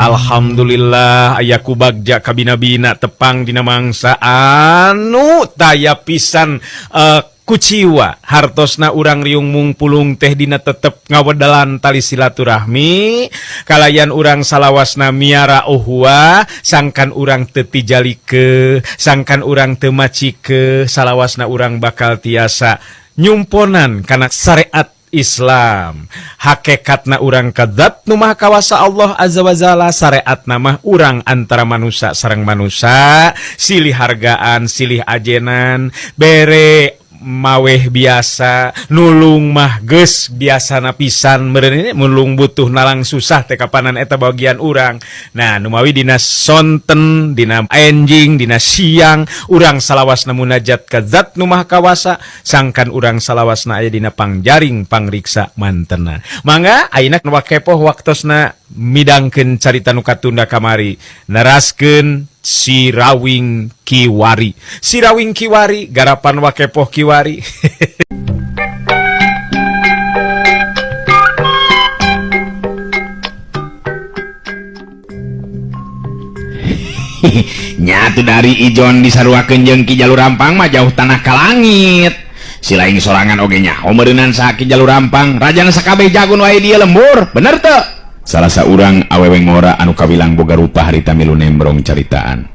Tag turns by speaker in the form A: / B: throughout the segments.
A: Alhamdulillah ayaku bagja kabina-bina tepang dina mangsa anu taya pisan kuciwa hartosna urang riung mungpulung teh dina tetep ngawedalan tali silaturahmi kalayan urang salawasna miara uhwa sangkan urang teu tijalike sangkan urang teu macike salawasna urang bakal tiasa nyumponan kana syariat Islam hakikatna urang kadzat nu maha kawasa Allah azza wajalla syariatna mah urang antara manusia sareng manusia silih hargaan silih ajenan bere maweh biasa nulung mah geus biasana pisan meureun nulung butuh nalang susah teh kapanan eta bagian urang. Nah nu mawi dina sonten dina enjing dina siang urang salawasna munajat ka zat nu maha kawasa sangkan urang salawasna aya dina pangjaring pangriksa mantena. Mangga ayeuna nu kepoh waktosna midangkeun carita nu katunda kamari naraskeun Sirawing Kiwari. Sirawing Kiwari garapan wakepoh Kiwari.
B: Nyatu dari ijon disaruakeun jeung Ki Jalur Rampang mah jauh tanah ka langit. Si lain sorangan oge nyaho meureunnan saha Ki Jalur Rampang rajana sakabeh jagon wae dieu lembur. Bener teu? Salah saurang awewe ngora anu kawilang boga rupa harita milu nembrong caritaan.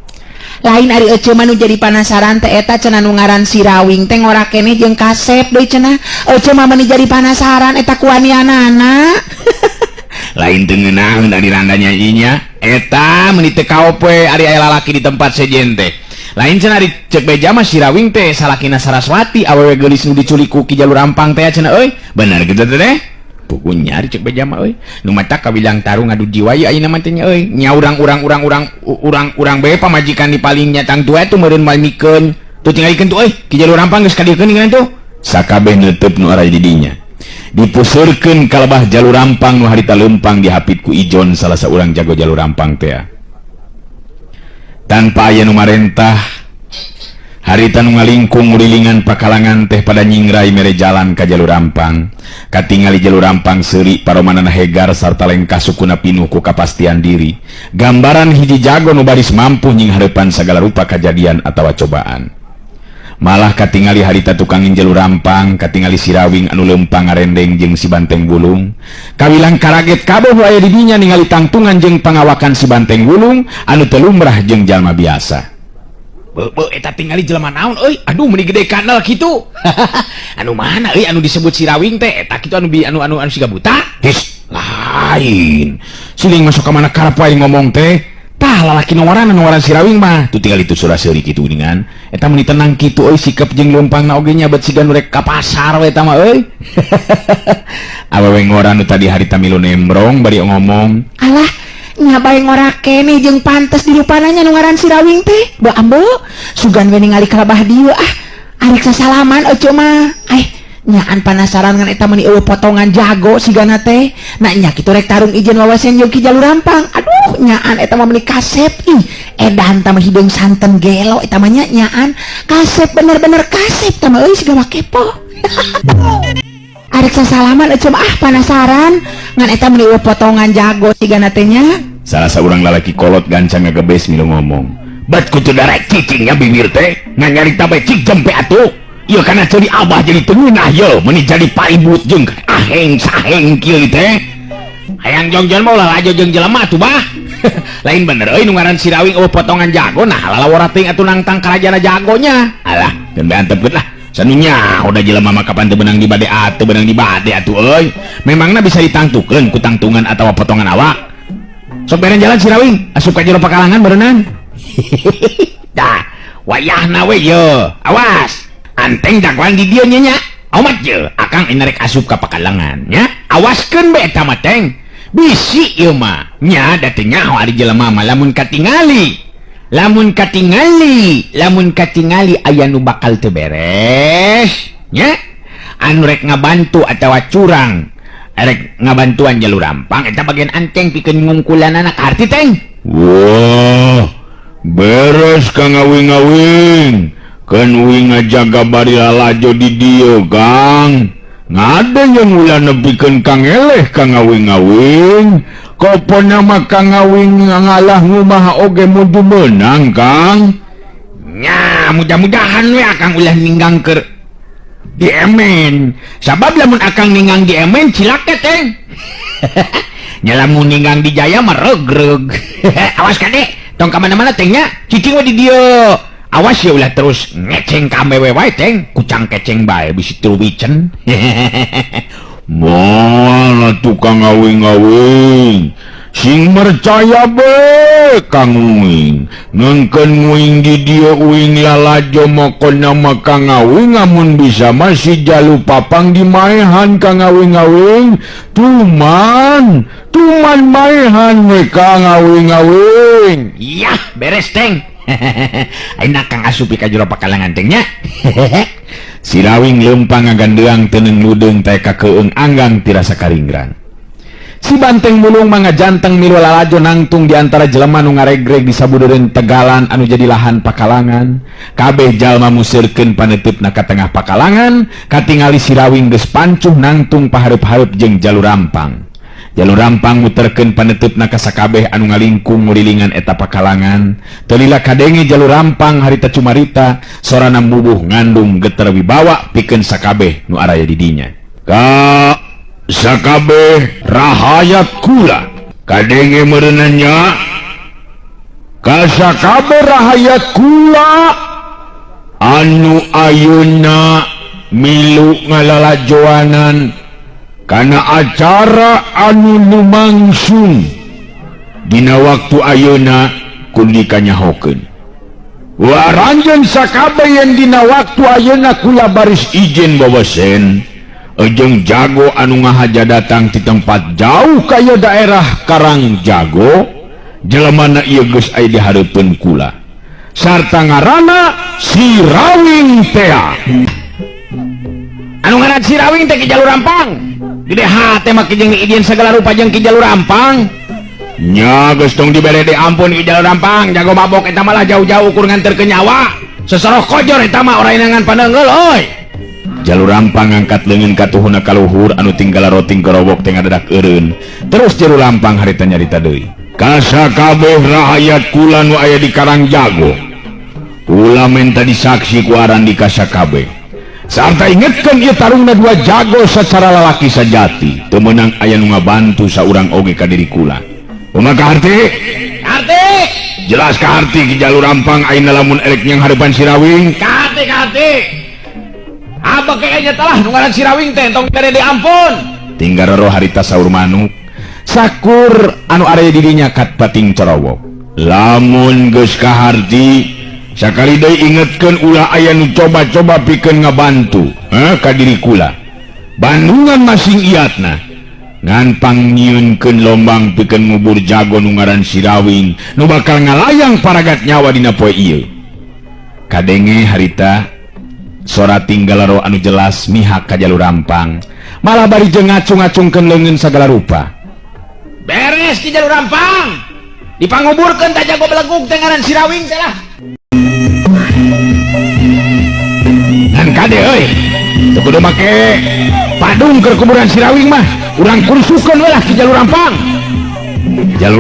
C: Lain ari ece mah nu jadi penasaran teh eta cenah nu ngaran Sirawing teh ngora keneh jeung kasep deui cenah. Ece mah meuni jadi penasaran eta kuanianana.
B: Lain teu ngeunaheun ari randa nyanyinya eta meuni teu kaope ari aya lalaki di tempat sejen teh. Lain cenah ari cek beja mah Sirawing teh salakina Saraswati awewe geulis nu diculik ku Ki Jalur Rampang teh cenah euy. Bener kitu teh. Pokoknya nyari cek beja mah euy nu mata kabilang tarung ngadu jiwa ieu ayeuna mah teh nya euy nya urang bae pamajikan di paling nyatang tua itu meureun malmikeun tuh tinggalikeun tuh euy Ki Jalur Rampang geus kadiekeun ngan tuh sakabeh neuteup nu araya di dinya dipuseurkeun kalebah Jalur Rampang nu harita leumpang dihapit ku ijon salah saurang jago Jalur Rampang teh tanpa aya nu marentah harita nu ngalingkung urilingan pakalangan teh pada nyingrai mere jalan ka Jalur Rampang katingali Jalur Rampang seuri paromanana hegar sarta lengkah sukuna pinuh ku kapastian diri gambaran hiji jago nu baris mampu nyinghareupan sagala rupa kajadian atawa cobaan malah katingali harita tukangin Jalur Rampang katingali Sirawing anu leumpang ngarendeng jeung si Banteng Bulung kawilang karaget kabeh aya di dinya ningali tangtungan jeung pangawakan si Banteng Bulung anu teu lumrah jeung jalma biasa. Eta tinggali jelema naon euy aduh meuni gede kanal kitu anu mana euy anu disebut Sirawing teh eta kitu anu siga buta his lain siling masuk ka mana karep wae ngomong teh tah lalaki nu ngaran Sirawing mah tu tinggal itu surah seuri kitu geuningan eta meuni tenang kitu euy sikep jeung leumpangna oge nya bet siga nu rek ka pasar we eta mah euy awewe ngora nu tadi harita milu nembrong bari ngomong
C: alah nya bae ngora keneh jeung pantes di rupananya nu ngaran Sirawing teh do ambo sugan we ningali kalabah dieu arek sasalaman ece mah nyaan penasaran ngan eta meuni eueuh potongan jago sigana teh nah nya kitu rek tarung ijeun wawasen jeung Ki Jalur Rampang aduh nyaan eta mah meuni kasep edan tah mah hideung santen gelo eta mah nyaan kasep bener-bener kasep tah mah euy siga kepo arek sasalaman ece mah penasaran ngan eta meuni eueuh potongan jago sigana teh nya
B: salah seorang lalaki kolot gancang ngagebes milu ngomong bat kutu darek cicingnya bibir teh nganyari tabe cik jempe atuh ieu kana jadi abah jadi teunah ye meuni jadi paribut jeung aheng saheng kieu teh hayang jongjon mah ulah lajo jeung jelema atuh bah lain bener euy nu ngaran Sirawing eueuh potongan jago nah lalawara teuing atuh nangtang karajana jagonya alah geun bae antepkeun lah sanunya udah jelema mah kapan teu benang di bade atuh benang di bade atuh euy memangna bisa ditangtukeun ku tangtungan atawa potongan awak sok beren jalan Sirawing asup ka jero pakalangan berenang dah wayahna we ye awas anteng jagoan di dieu nya amat je akang inarek asup ka pakalangan nya awaskeun be eta mah teng bisi ieu mah nya da teu nyaho ari jelema mah lamun katingali aya nu bakal teu beres nya anu rek ngabantu atawa curang erek ngabantuan Jalur Rampang eta bagian anteng pikeun ngungkulan anak arti teng wah beres ka ngawing-ngawing kan uing ngajaga bari lalajo di dieu Kang ngade yang ulah nepikeun Kang eleh ka ngawing-ngawing kopona maka ngawing ngalah ngumah oge mudu menang Kang nya mudah-mudahan we akang ulah ninggang ke di emen sabab lamun akang ninggang di emen cilaka teh nyalamun ninggang di jaya mah regreg awas kade tong kamana-mana tengnya cicing we di dieu awas ya ulah terus ngeceng ka awewe wae teng kucang keceng bae bisi truwicen mana tukang ngawing-ngawing sing percaya be Kang Uing ngengken nguing di dia uing lalajo mokona maka ngawing amun bisa masih jalu papang di maehan Kang ngawing-ngawing tuman maehan mereka ngawing-ngawing iya beres teng enak Kang asupi ka jero pakalangan tengnya si Rawing lempang ngagandeang teneng ludeng teka keung anggang tirasa karinggrang si banteng mulung manga janteng milu lalajo nangtung diantara jelema nu ngaregreg di sabudereun tegalan anu jadi lahan pakalangan kabeh jalma musirkeun paneutupna ka tengah pakalangan katingali si Rawing geus pancuh nangtung pahareup-hareup jeung jalur rampang muterkeun paneutupna ka sakabeh anu ngalingkung ngurilingan eta pakalangan teu lila kadenge jalur rampang harita cumarita sorana mubuh ngandung geter wibawa pikeun sakabeh nu araya di dinya ka sakabeh rahayat kula kadenge meureunanya ka sakabeh rahayat kula anu ayeuna milu ngalalajoanan kana acara anu lumangsung dina waktu ayeuna kudu dikanyahokeun waranjeun sakabeh yang dina waktu ayeuna kula baris izin bawasen jeung jago anu ngahaja datang di tempat jauh kaya daerah Karang Jago jelemana ieu geus aya di hareupeun kula sarta ngaranna si Rawing teh anu ngaran si Rawing teh ki jalur rampang gede hate mah jeung izin segala rupa jeung ki jalur rampang nya geus tong dibere di ampun ki jalur rampang jago mabok eta malah jauh-jauh ukur nganterkeun nyawa sesoroh kojor eta mah ora inangan paneungeul euy jalur rampang ngangkat leungeun ka tuhuna ka luhur anu tinggal roting kerobok teh ngadadak eureun terus jalur rampang harita nyarita deui ka sakabeh rakyat kula nu aya di Karang Jago kula minta disaksi ku aran di ka sakabeh sarta ingetkeun ieu tarungna dua jago secara lalaki sajati teu meunang aya nu ngabantu saurang oge ka diri kula kumaha ka harti jelas ka harti ki jalur rampang ayeuna lamun elek nyang hareupan si Rawing ka harti abah kayaknya telah nungaran si Rawing teh tong bere di ampun tinggal roh harita saur manuk sakur anu area dirinya kat pating corowok lamun geus kaharti sakali deui ingetkeun ulah aya nu coba-coba pikeun ngabantu ka diri kula bandungan masing iatna ngan pangnyieunkeun lombang pikeun ngubur jago nungaran si Rawing nu bakal ngalayang paragat nyawa dina poe ieu kadenge harita sora tinggal roh anu jelas mihak ka jalur rampang malah bari jeung ngacung-ngacungkeun leungeun sagala rupa beres ki jalur rampang dipanguburkeun ta jago belegug teh ngaran si Rawing teh lah dan kade euy teu kudu make padung keur kuburan si Rawing mah urang kursukeun we lah ki jalur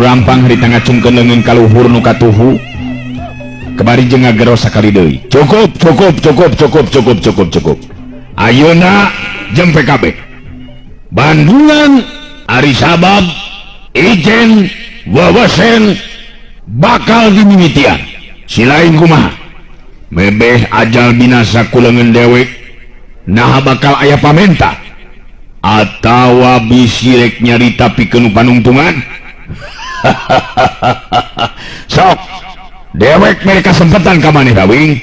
B: rampang harita ngacungkeun leungeun ka luhur nu katuhu kebari jeung ngagero sakali deui cukup ayeuna jeung PKB bandungan ari sabab ijen wawasen bakal dimimitian si lain kumaha mebeh ajal binasa kuleungeun dewek nah bakal aya pamenta atawa bisi rek nyarita pikeun panungtungan sok dewek mereka sempetan ka maneh Rawing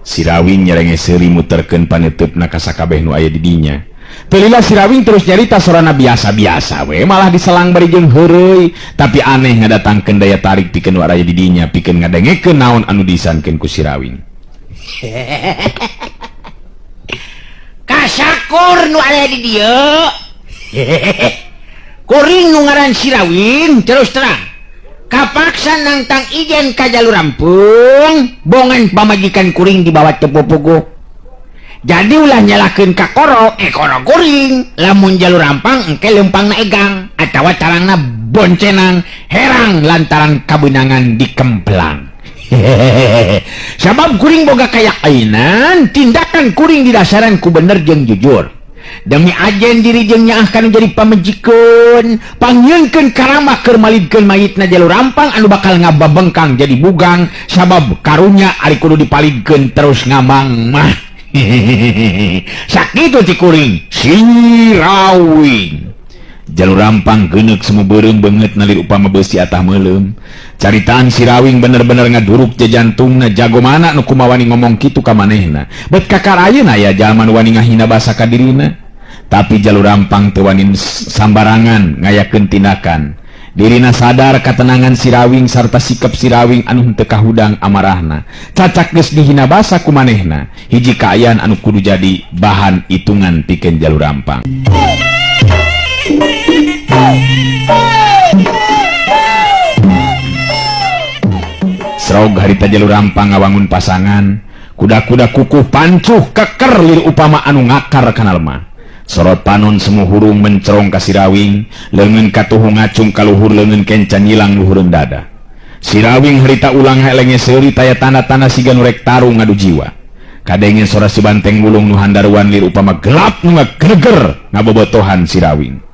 B: si Rawing nyerenge seuri muterkeun paneutupna ka sakabeh nu aya di dinya teu lila si Rawing terus nyarita sorana biasa-biasa we malah diselang bari jeung heureuy tapi aneh ngadatangkeun daya tarik pikeun nu aya di dinya pikeun ngadengekeun naon anu diisankeun ku si Rawing
C: kasakur nu aya di dieu kuring nu ngaran si Rawing terus terang kapaksa nangtang ijen ka jalur rampung bongan pamajikan kuring di bawah tepupugu jadi ulah nyalakeun ka koro koro kuring lamun jalur rampang engke leumpangna egang atawa tarangna
B: boncenang herang lantaran kabenangan dikemplang. Sabab kuring boga kayakainan tindakan kuring didasaran ku bener jeung jujur demi ajen diri jeung nyaah kanu jadi pamejikeun pangyeukeun karamah keur malidkeun mayitna jalur rampang anu bakal ngababengkang jadi bugang sabab karunya ari kudu dipalidkeun terus ngambang mah. Sakitu ti kuring Sirawing. Jalur rampang geuneuk sumeubeureung beungeut nalir upama beusi atah meulem. Caritaan Sirawing bener-bener ngaduruk je jantungna jago mana nu kumawani ngomong kitu ka manehna. Bet kakar ayeuna aya jalma nu wani ngahina basa ka dirina. Tapi jalur rampang teu wani sambarangan ngayakeun tindakan. Dirina sadar katenangan Sirawing sarta sikap Sirawing anu henteu kahudang amarahna. Cacak geus dihina basa ku manehna. Hiji kaayaan anu kudu jadi bahan hitungan pikeun jalur rampang. Serog harita jalur rampang ngawangun pasangan. Kuda-kuda kukuh pancuh keker lir upama anu ngakar kana lemah. Sorot panon semu hurung mencerong ka Sirawing, leungeun katuhu ngacung ka luhur leungeun kencan nyilang luhureun dada. Sirawing harita ulang helenge seuri taya tanda-tanda siga nu rek tarung ngadu jiwa. Kadenge sora si Banteng Wulung nu handaruan lir upama gelap nu ngagreger ngabobotohan Sirawing.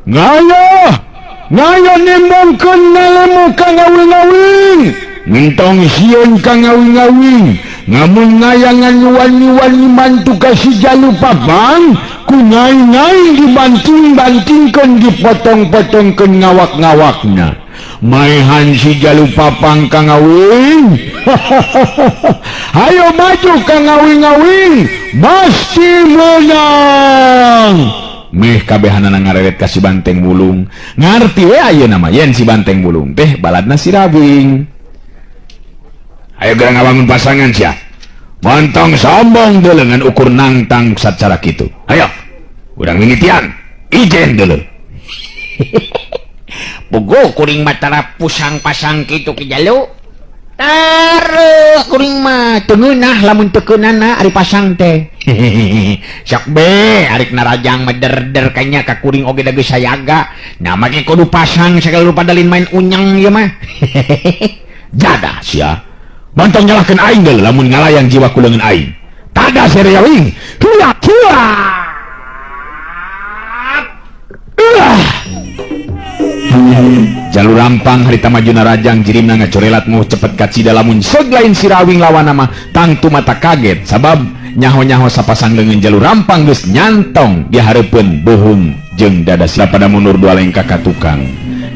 B: Ngaya nimbangkeun nalemu ka ngawing-ngawing. Ngentong sieun ka ngawing-ngawing. Ngamun ngayangan nyuwan-nyuwan mantu ka si Jalupapang. Kunai-nai dibanting-bantingkeun dipotong-potongkeun ngawak-ngawakna. Maehan si Jalupapang ka ngawing. Hayo maju ka ngawing-ngawing. Pasti menang. Meh kabehanana ngareret ka si Banteng Wulung. Ngarti we ayeuna mah yen si Banteng Wulung teh baladna Sirawing. Ayo geura ngawangun pasangan sia. Montong sombong deuleu ngan ukur nangtang sacara kitu. Ayo. Urang mimitian. Ijen deuleu.
C: Bogo kuring matara pusang-pasang kitu ki jalu. Taruh kuring mah teu ngeunah lamun teu keunana ari pasang teh. Sok be arik narajang meder-der kanya ka kuring oge da geus sayaga. Nah make kudu pasang sagala rupa dalin main unyang ieu mah.
B: Jada sia. Montong nyalahkeun aing deuleu lamun ngalayang jiwa ku leungeun aing. Tada Sirawing. Tuak. Jalur rampang harita majuna rajang jirimna ngacorelat mau cepet kacida lamun seug lain Sirawing lawan nama tangtu mata kaget sabab nyaho-nyaho sapasang leungeun jalur rampang geus nyantong dihareupeun beuheung jeung dada sila pada mundur dua lengkah ka tukang.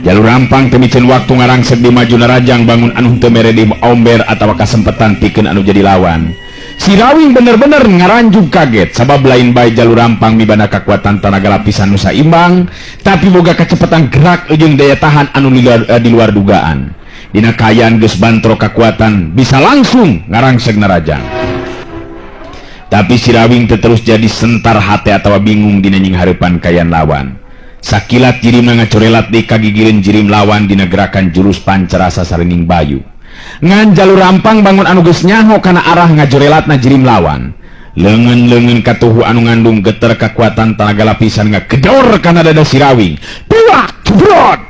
B: Jalur rampang teu mikeun waktu ngarangsek di majuna rajang bangun anu teu mere di omber atawa kasempetan pikeun anu jadi lawan. Sirawing bener-bener ngaranjug kaget sabab lain bae jalur rampang mibana kakuatan tenaga lapisan nu saimbang tapi boga kecepatan gerak jeung daya tahan anu di luar dugaan. Dina kaayaan geus bantro kakuatan bisa langsung ngarangsek narajang. Tapi Sirawing teu terus jadi sentar hate atawa bingung dina nying hareupan kaayaan lawan. Sakilat jirimna ngacorelat di kagigireun jirim lawan dina gerakan jurus pancerasa sarenging bayu. Ngan jalur rampang bangun anu geus nyaho kana arah ngajorelatna jirim lawan. Leungeun-leungeun katuhu anu ngandung geter kakuatan tenaga lapisan ngagedor kana dada Sirawing. Tuak jebrot.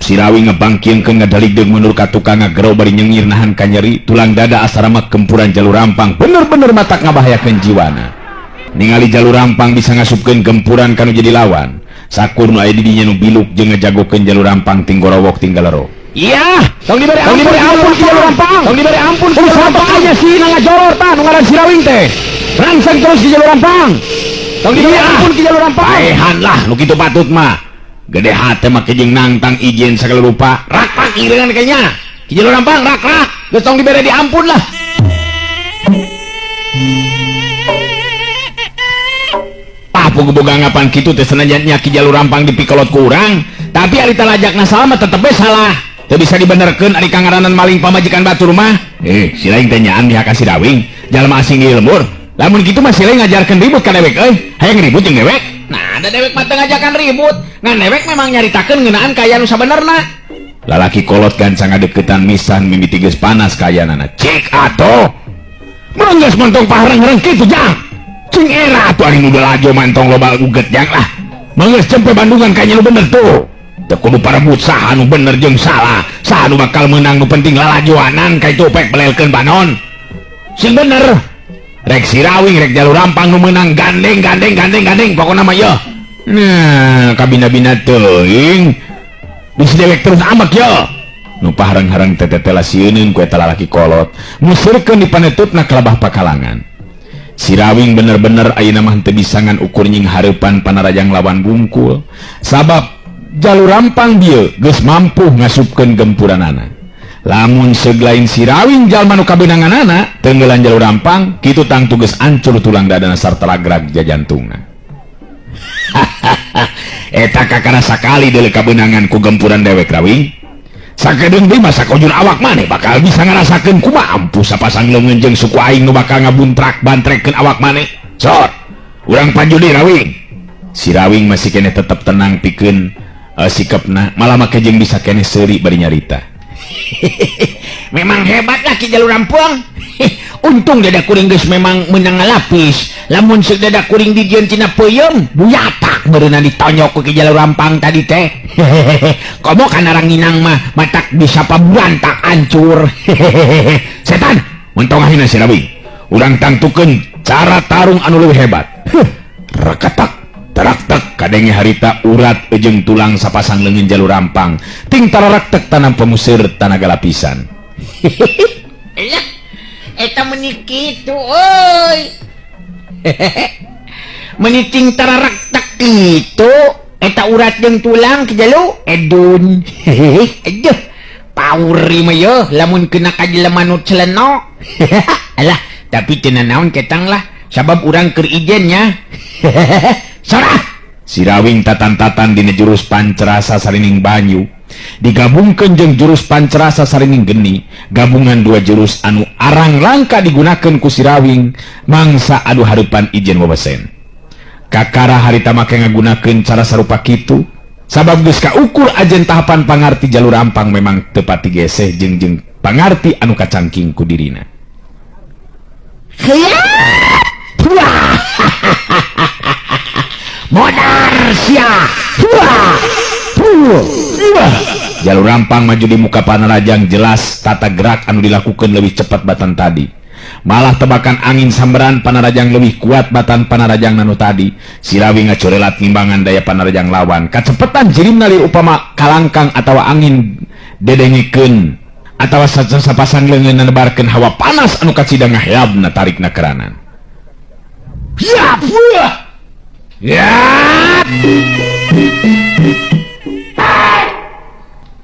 B: Sirawing ngebangkieungkeun ngadaligdeug mundur ka tukang ngagero bari nyengir nahan ka nyeri tulang dada asarama gempuran jalur rampang bener-bener matak ngabahayakeun jiwana. Ningali jalur rampang bisa ngasupkeun gempuran kanu jadi lawan. Sakur nu aya di dinya nu biluk jeung ngajagokeun jalur rampang tinggorowok tinggalero. Iya, tong diberi ampun ki jalur rampang. Tong diberi ampun ki jalur rampang. Aya si ngajoror tah nu ngaran Sirawing teh. Rangsang terus ki jalur rampang. Tong diberi ampun ki jalur rampang. Paehan lah nu kitu patut mah. Gede hate make jeung nangtang ijen sagala rupa. Rak-rak ireungan kayaknya. Ki jalur rampang rak-rak. Geus tong diberi diampun lah. Boga ngapan kitu teh senajan nya ki jalur rampang dipikolot ku urang, tapi ari talajakna salah mah tetep we salah. Teu bisa dibenerkeun ari kangaranan maling pamajikan batur mah. Si lain teh nyaan mihak ka Sirawing, jalma asing ieu lembur. Lamun kitu mah si lain ngajarkeun ribut ka dewek euy. Hayang ribut jeung dewek. Nah, ada dewek mah teu ngajakan ribut. Ngan dewek memang nyaritakeun ngeunaan kaya nu sabenerna. Lalaki kolot gancang ngadeuketan misan mimiti geus panas kayanana. Cek atoh. Mun geus montong pahareng-hareng kitu jang. Cing era tuh ari nu lagi mantong loba uget jang lah. Manggeus cempe Bandungan kayaknya lu bener tuh. teu kudu parebut saha nu bener jeung salah, saha nu bakal menang, nu penting lalajoanan ka itu pek belelkeun banon. Sing bener rek Sirawing rek Jalur Rampang nu menang gandeng pokokna mah yeuh. Nah, kabina-bina teuing bisi dewek terus amak yeuh. Nu pahareng-hareng tetetela sieuneun ku eta lalaki kolot, musirkeun di panetutna kelabah pakalangan. Sirawing bener-bener ayeuna mah teu bisa ngan ukur nying hareupan panarajang lawan bungkul, sabab Jalur Rampang dieu geus mampu ngasupkeun gempuranana. Lamun seglain Sirawing jalma nu kabeunanganana tenggelan Jalur Rampang kitu tang tugas ancur tulang dadana sarta lagrag jajantungna. Eta kakana sakali deuleu kabeunangan ku gempuran dewek Rawing. Sakedeung deui masa kojur awak maneh bakal bisa ngarasakeun kumaha ampuh sapasang leungeun jeung suku aing nu bakal ngabuntrak bantrekkeun awak maneh. Sot, urang panjudi Rawing. Sirawing masih keneh tetep tenang pikeun sikepna, malah make jeung bisa keneh seuri bari nyarita.
C: Memang hebat lah Ki Jalur Rampang. Untung dada kuring geus memang menang ngalapis. Lamun seuk dada kuring dijieun tina peuyeum buyatak beureunan ditonyok ku Ki Jalur Rampang tadi teh. Komo kana ranginang mah matak bisa paburantak hancur.
B: Setan, mentongahina si Rawing. Urang tangtukeun cara tarung anu leuwih hebat. Reketak tarak-tek kadenge harita urat jeung tulang sapasang leungeun Jalur Rampang ting tararak-tek tanam pemusir tanaga lapisan.
C: Elah, eta meuni kitu euy. Meuni ting tararak-tek kitu, eta urat jeung tulang Ki Jalu edun. Aduh, pauri mah yeuh lamun kena ka jelema nu celeno. Alah, tapi teu naon ketang lah, sabab urang keur ijen nya. Sarah
B: Sirawing tatan-tatan dina jurus pancerasa sarining banyu digabungkeun jeung jurus pancerasa sarining geni, gabungan dua jurus anu arang langka digunakeun ku Sirawing mangsa adu hareupan ijen wewesen. Kakara harita make ngagunakeun cara sarupa kitu sabab geus kaukur ajen tahapan pangarti Jalur Rampang memang teu pati geseh jeung pangarti anu kacangking ku dirina.
C: Modar sia.
B: Jalur Rampang maju di muka panarajang, jelas tata gerak anu dilakukan lebih cepat batan tadi. Malah tebakan angin samberan panarajang lebih kuat batan panarajang nanu tadi. Sirawing ngacorelat ngimbangan daya panarajang lawan. Kacepetan jirimna lir upama kalangkang atau angin dedengikeun atawa sapasang leungeun nebarkeun hawa panas anu kacidang ngaheabna tarikna keranan. Ya puah. Ya,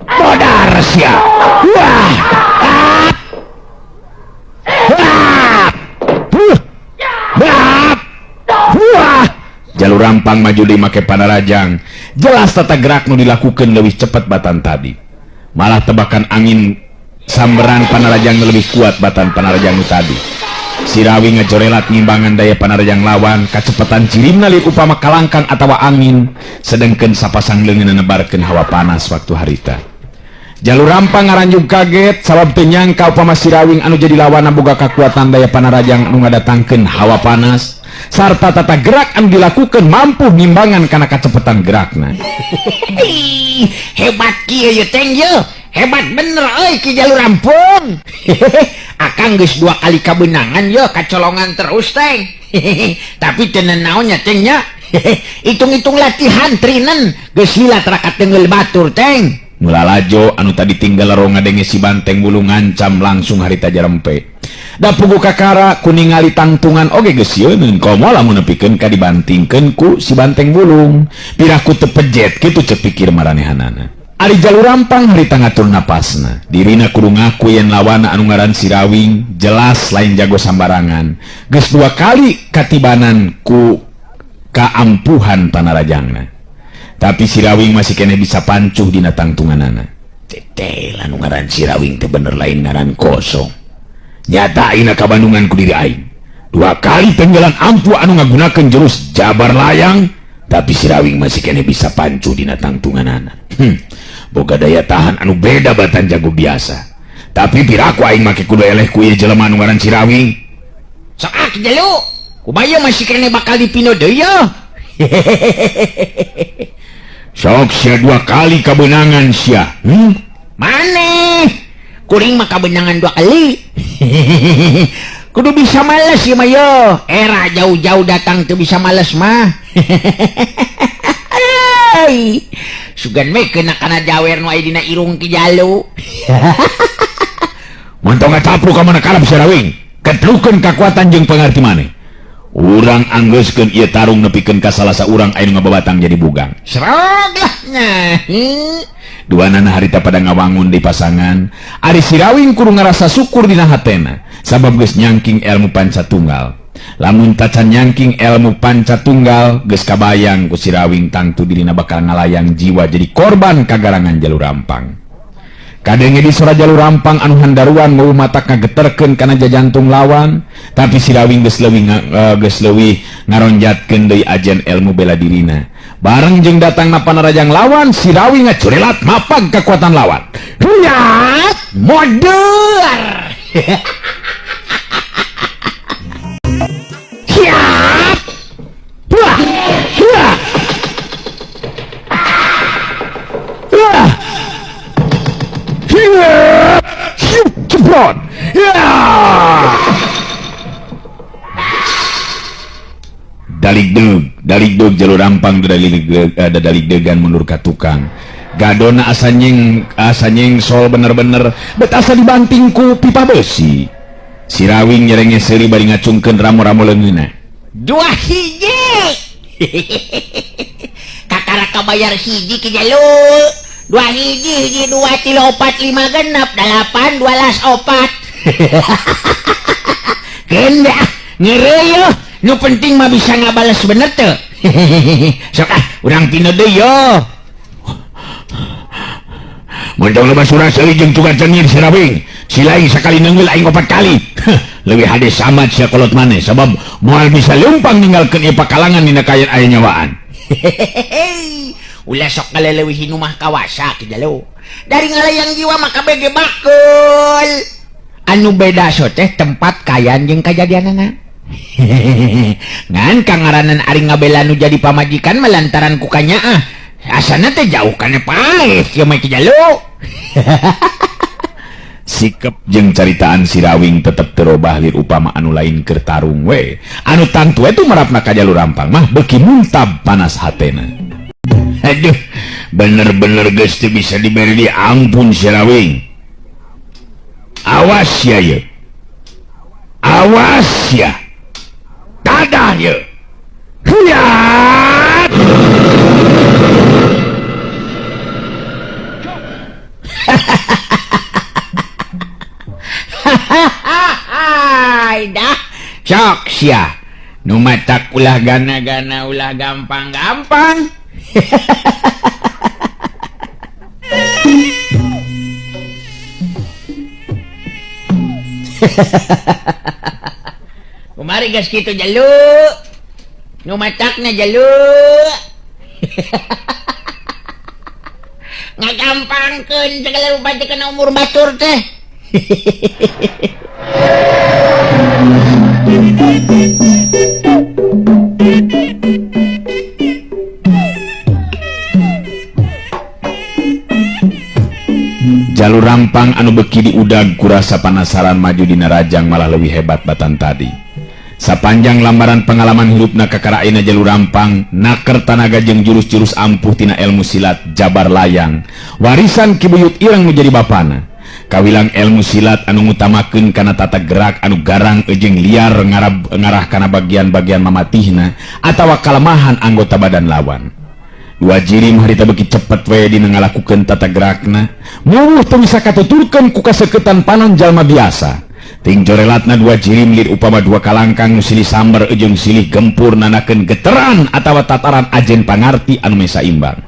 B: modar sia. Wah, Jalur Rampang maju di make panarajang, jelas tata gerak nu dilakukan lebih cepat batan tadi. Malah tebakan angin samberan panarajang lebih kuat batan panarajang nu tadi. Sirawing ngacorelat ngimbangan daya panarajang lawan, kacepatan jirimna lir upama kalangkang atawa angin, sedengkeun sapasang leungeun nebarkeun hawa panas waktu harita. Jalur Rampang ngaranjung kaget sabab teu nyangka upama Sirawing anu jadi lawan boga kakuatan daya panarajang anu ngadatangkeun hawa panas sarta tata gerak anu dilakukan mampu ngimbangan kana kacepatan gerakna.
C: Hebat kieu ye teng ye. Hebat bener euy Ki Jalur Rampang. Akang geus 2 kali kabeunangan ye kacolongan terus teng. Tapi teu naon nya teng nya. Hitung-hitung latihan trinen geus hilat raka teungeul batur teng.
B: Mulalajo anu tadi tinggal ro ngadenge si Banteng Bulung ngancam langsung harita jarempe. Da pugu kakara kuningali tangtungan oge geus yeun komo lamun nepikeun ka dibantingkeun ku si Banteng Bulung. Piraku teu pejet kitu ceuk pikir maranehanana. Ari Jalur Rampang harita ngatur napasna, dirina kudu ngaku yen lawana anu ngaran Sirawing jelas lain jago sambarangan. Geus 2 kali katibanan ku kaampuhan panarajangna. Tapi Sirawing masih kena bisa pancuh dina tangtunganana. Teteh anu ngaran Sirawing teh bener lain ngaran kosong. Nyata ayeuna kabandungan ku diri aing. 2 kali tenggelan ampuh anu ngagunakeun jurus jabar layang, tapi Sirawing masih kena bisa pancuh dina tangtunganana. Boga daya tahan anu beda batan jago biasa. Tapi piraku aing make kudu eleh ku ieu jelema anu ngaran Sirawing.
C: Sok Jalu, kumaya masih kena bakal dipino deui ya.
B: Sok sia 2 kali kebenangan sia.
C: Maneh kuring mah kebenangan 2 kali. Kudu bisa males ya mayo. Era jauh-jauh datang tuh bisa males mah. Sugan we kena kana jawer nu aya dina irung Ki Jalu.
B: Montong ngatapu ka mana kalap Sirawing. Ketlukeun kekuatan jeung pangarti maneh. Urang anggeuskeun ieu tarung nepikeun ka salah saurang anu ngababatang jadi bugang.
C: Serog lah nah.
B: Duanana harita pada ngawangun di pasangan. Ari Sirawing kudu ngarasa syukur dina hatena sabab geus nyangking ilmu pancatunggal. Lamun tacan nyangking ilmu pancatunggal geus kabayang ku Sirawing tangtu dirina bakal ngalayang jiwa jadi korban kagarangan Jalur Rampang. Kadenge di sora Jalur Rampang anu handaruan mau matak ngageterkeun kana jajantung lawan, tapi Sirawing geus leuwih ngaronjatkeun deui ajen ilmu bela dirina. Bareng jeung datangna panarajang lawan, Sirawing ngacurelat mapag kekuatan lawan. Huyat modeur. Siap. Wah. Wah. Wah. Siap. Ceprot. Ya. Dalik deg Jalur Rampang dalik degan mundur ka tukang. Gadona asa nyeng sol bener-bener bet asa dibanting ku pipa besi. Sirawing nyerenge seuri bari ngacungkeun ramo-ramo leungeunna.
C: 2 hiji. Kakara kabayar hiji Ki Jalu. 2 hiji 2 3 4 5 genep 8 12 4. Kenda ngeureuy nu penting mah bisa ngabales bener teu. Sok urang pino deui yo.
B: Montong loba surah seuli jeung tugas cengir Sirawing. Silaing sakali neungeul aing 4 kali. Leuwih hade samat sia kolot maneh sabab moal bisa leumpang ninggalkeun ieu pakalangan dina kayan aya nyawaan.
C: Ulah sok ngaleleuwih nu mah kawasa Ki Jalu. Dari ngalayang jiwa mah kabege bakul. Anu beda so teh tempat kayan jeung kajadianana. Ngan kangaranan ari ngabela nu jadi pamajikan melantaran kukanya asana teh jauh kana paeh ya mah Ki Jalu.
B: Sikap jeung caritaan Sirawing tetep terobah lir upama anu lain keur tarung we. Anu tangtu itu merapna ka Jalur Rampang mah beuki muntab panas hatena. Aduh, bener-bener geus teu bisa diberi di ampun Sirawing. Awas ya ye. Awas ya. Dadah ye. Huyat.
C: Dah sok sia nu matak ulah gana-gana ulah gampang-gampang. Kumari gas kitu Jalu nu matakna Jalu. Ngagampangkeun segala rupa teh kana umur batur teh.
B: Jalur Rampang anu beki diudag kurasa panasaran maju dina rajang malah lebih hebat batan tadi. Sapanjang lambaran pengalaman hirupna kakaraina Jalur Rampang naker tanaga jeung jurus-jurus ampuh tina ilmu silat jabar layang warisan kibuyut ireng nu jadi bapana. Kawilang ilmu silat anu ngutamakeun kana tata gerak anu garang jeung liar ngarah kana bagian-bagian mamatihna atawa kalemahan anggota badan lawan. 2 jirim harita beki cepet we dina ngalakukeun tata gerakna muruh teu bisa katuturkeun ku kaseuketan panon jalma biasa. Ting jorelatna 2 jirim lir upama 2 kalangkang nu silih samber jeung silih gempur nanakeun geteran atawa tataran ajen pangarti anu mesa imbang.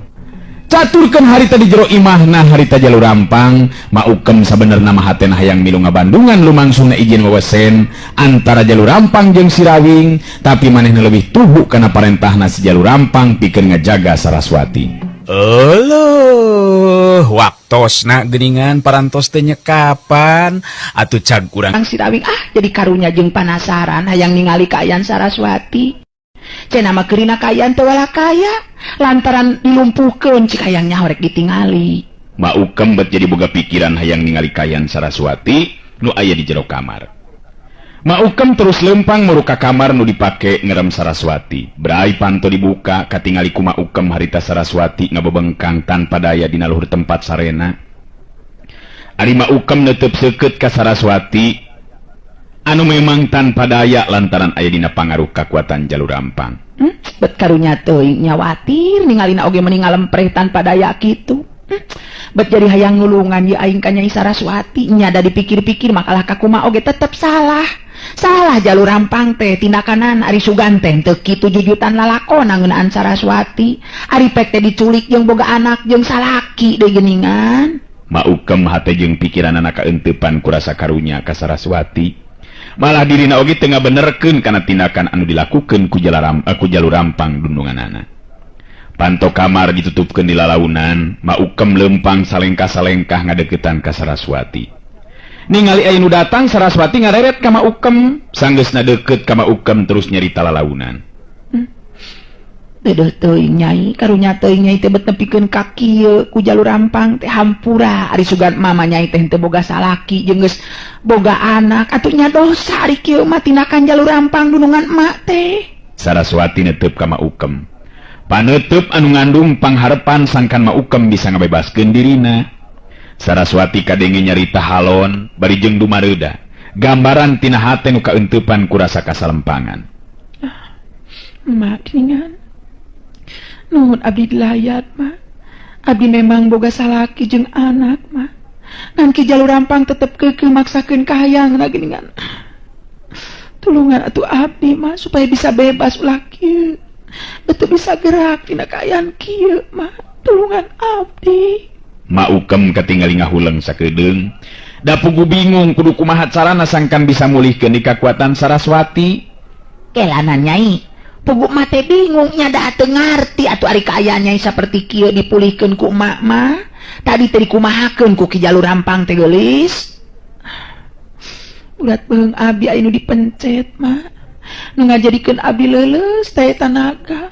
B: Caturkeun harita di jero imahna harita Jalur Rampang maukem sabenerna mah hatena hayang milu ngabandungan lumangsungna izin wewesen antara Jalur Rampang jeung Sirawing, tapi manehna leuwih tuhu kana parentahna si Jalur Rampang pikeun ngajaga Saraswati.
A: Eueuh, waktosna geuningan parantos teh nyekapan atuh cag urang
C: Sirawing jadi karunya jeung panasaran hayang ningali kaayaan Saraswati. Cenah mah keurina kayaan teu wala kaya lantaran dilumpuhkeun cik hayang nyaho rek ditingali.
B: Ma Ukem bet jadi boga pikiran hayang ningali kayan Saraswati nu aya di jero kamar. Ma Ukem terus lempang muruka kamar nu dipake ngerem Saraswati. Berai panto dibuka katingali ku Ma Ukem harita Saraswati ngabebengkang tanpa daya dina luhur tempat sarena. Ari Ma Ukem netep seukeut ka Saraswati anu memang tanpa daya lantaran aya dina pangaruh kakuatan jalur rampang.
C: Bet karunya teuing nyawatir ningalina oge meni ngalempreh tanpa daya kitu. Bet jadi hayang nulungan ye aing ka Nyai Saraswati nya da dipikir-pikir makalah ka kumaha oge tetep salah. Salah jalur rampang teh tindakanan ari sugan teh teu kitu jujutan lalakona ngeunaan Saraswati. Ari pek teh diculik jeung boga anak jeung salaki deui geuningan.
B: Ma Ukem hate jeung pikiran anak kaentepan ku rasa karunya ka Saraswati. Malah dirina oge teu ngabenerkeun kana tindakan anu dilakukeun ku jalur rampang dundunganana. Panto kamar ditutupkeun di lalaunan, Ma Ukem lempang salengkah-salengkah ngadeukeutan ka Saraswati. Ningali aya nu datang Saraswati ngareret ka Ma Ukem, sanggeusna deukeut ka Ma Ukem terus nyarita lalaunan.
C: Teueuh teuing Nyai, karunya teuing Nyai teh bet nepikeun ka kieu ku jalur rampang teh hampura ari sugan mama Nyai teh teu boga salaki jeung geus boga anak atuh nya dosa ari kieu mah tindakan jalur rampang dunungan emak teh.
B: Saraswati netep ka Ma Ukem. Paneuteub anu ngandung pangharepan sangkan Ma Ukem bisa ngabebaskeun dirina. Saraswati kadenge nyarita halon bari jeung dumareuda. Gambaran tina hate nu kaeunteupan ku rasa kasalempangan.
C: Mak geuningan. Nuhun abdi dilayat mah. Abdi memang boga salaki jeung anak mah. Ngan ki jalur rampang tetep keukeuh maksakeun kahayangna geuningan. Tulungan atuh abdi mah supaya bisa bebas ulah kieu. Betul bisa gerak tina kaayaan kieu mah. Tulungan abdi.
B: Ma Ukem katingali ngahuleng sakedeung. Da pugu bingung kudu kumaha carana sangkan bisa mulihkeun di kakuatan Saraswati.
C: Kelanan Nyai. Pugu mah teh bingung nya da teu ngarti atuh ari kaayaan Nyai saperti kieu dipulihkeun ku emak mah. Tadi teh dikumahakeun ku ki jalur rampang teh geulis. Urat beung abdi aya nu dipencet mah. Nu ngajadikeun abdi leuleus teh tanaga.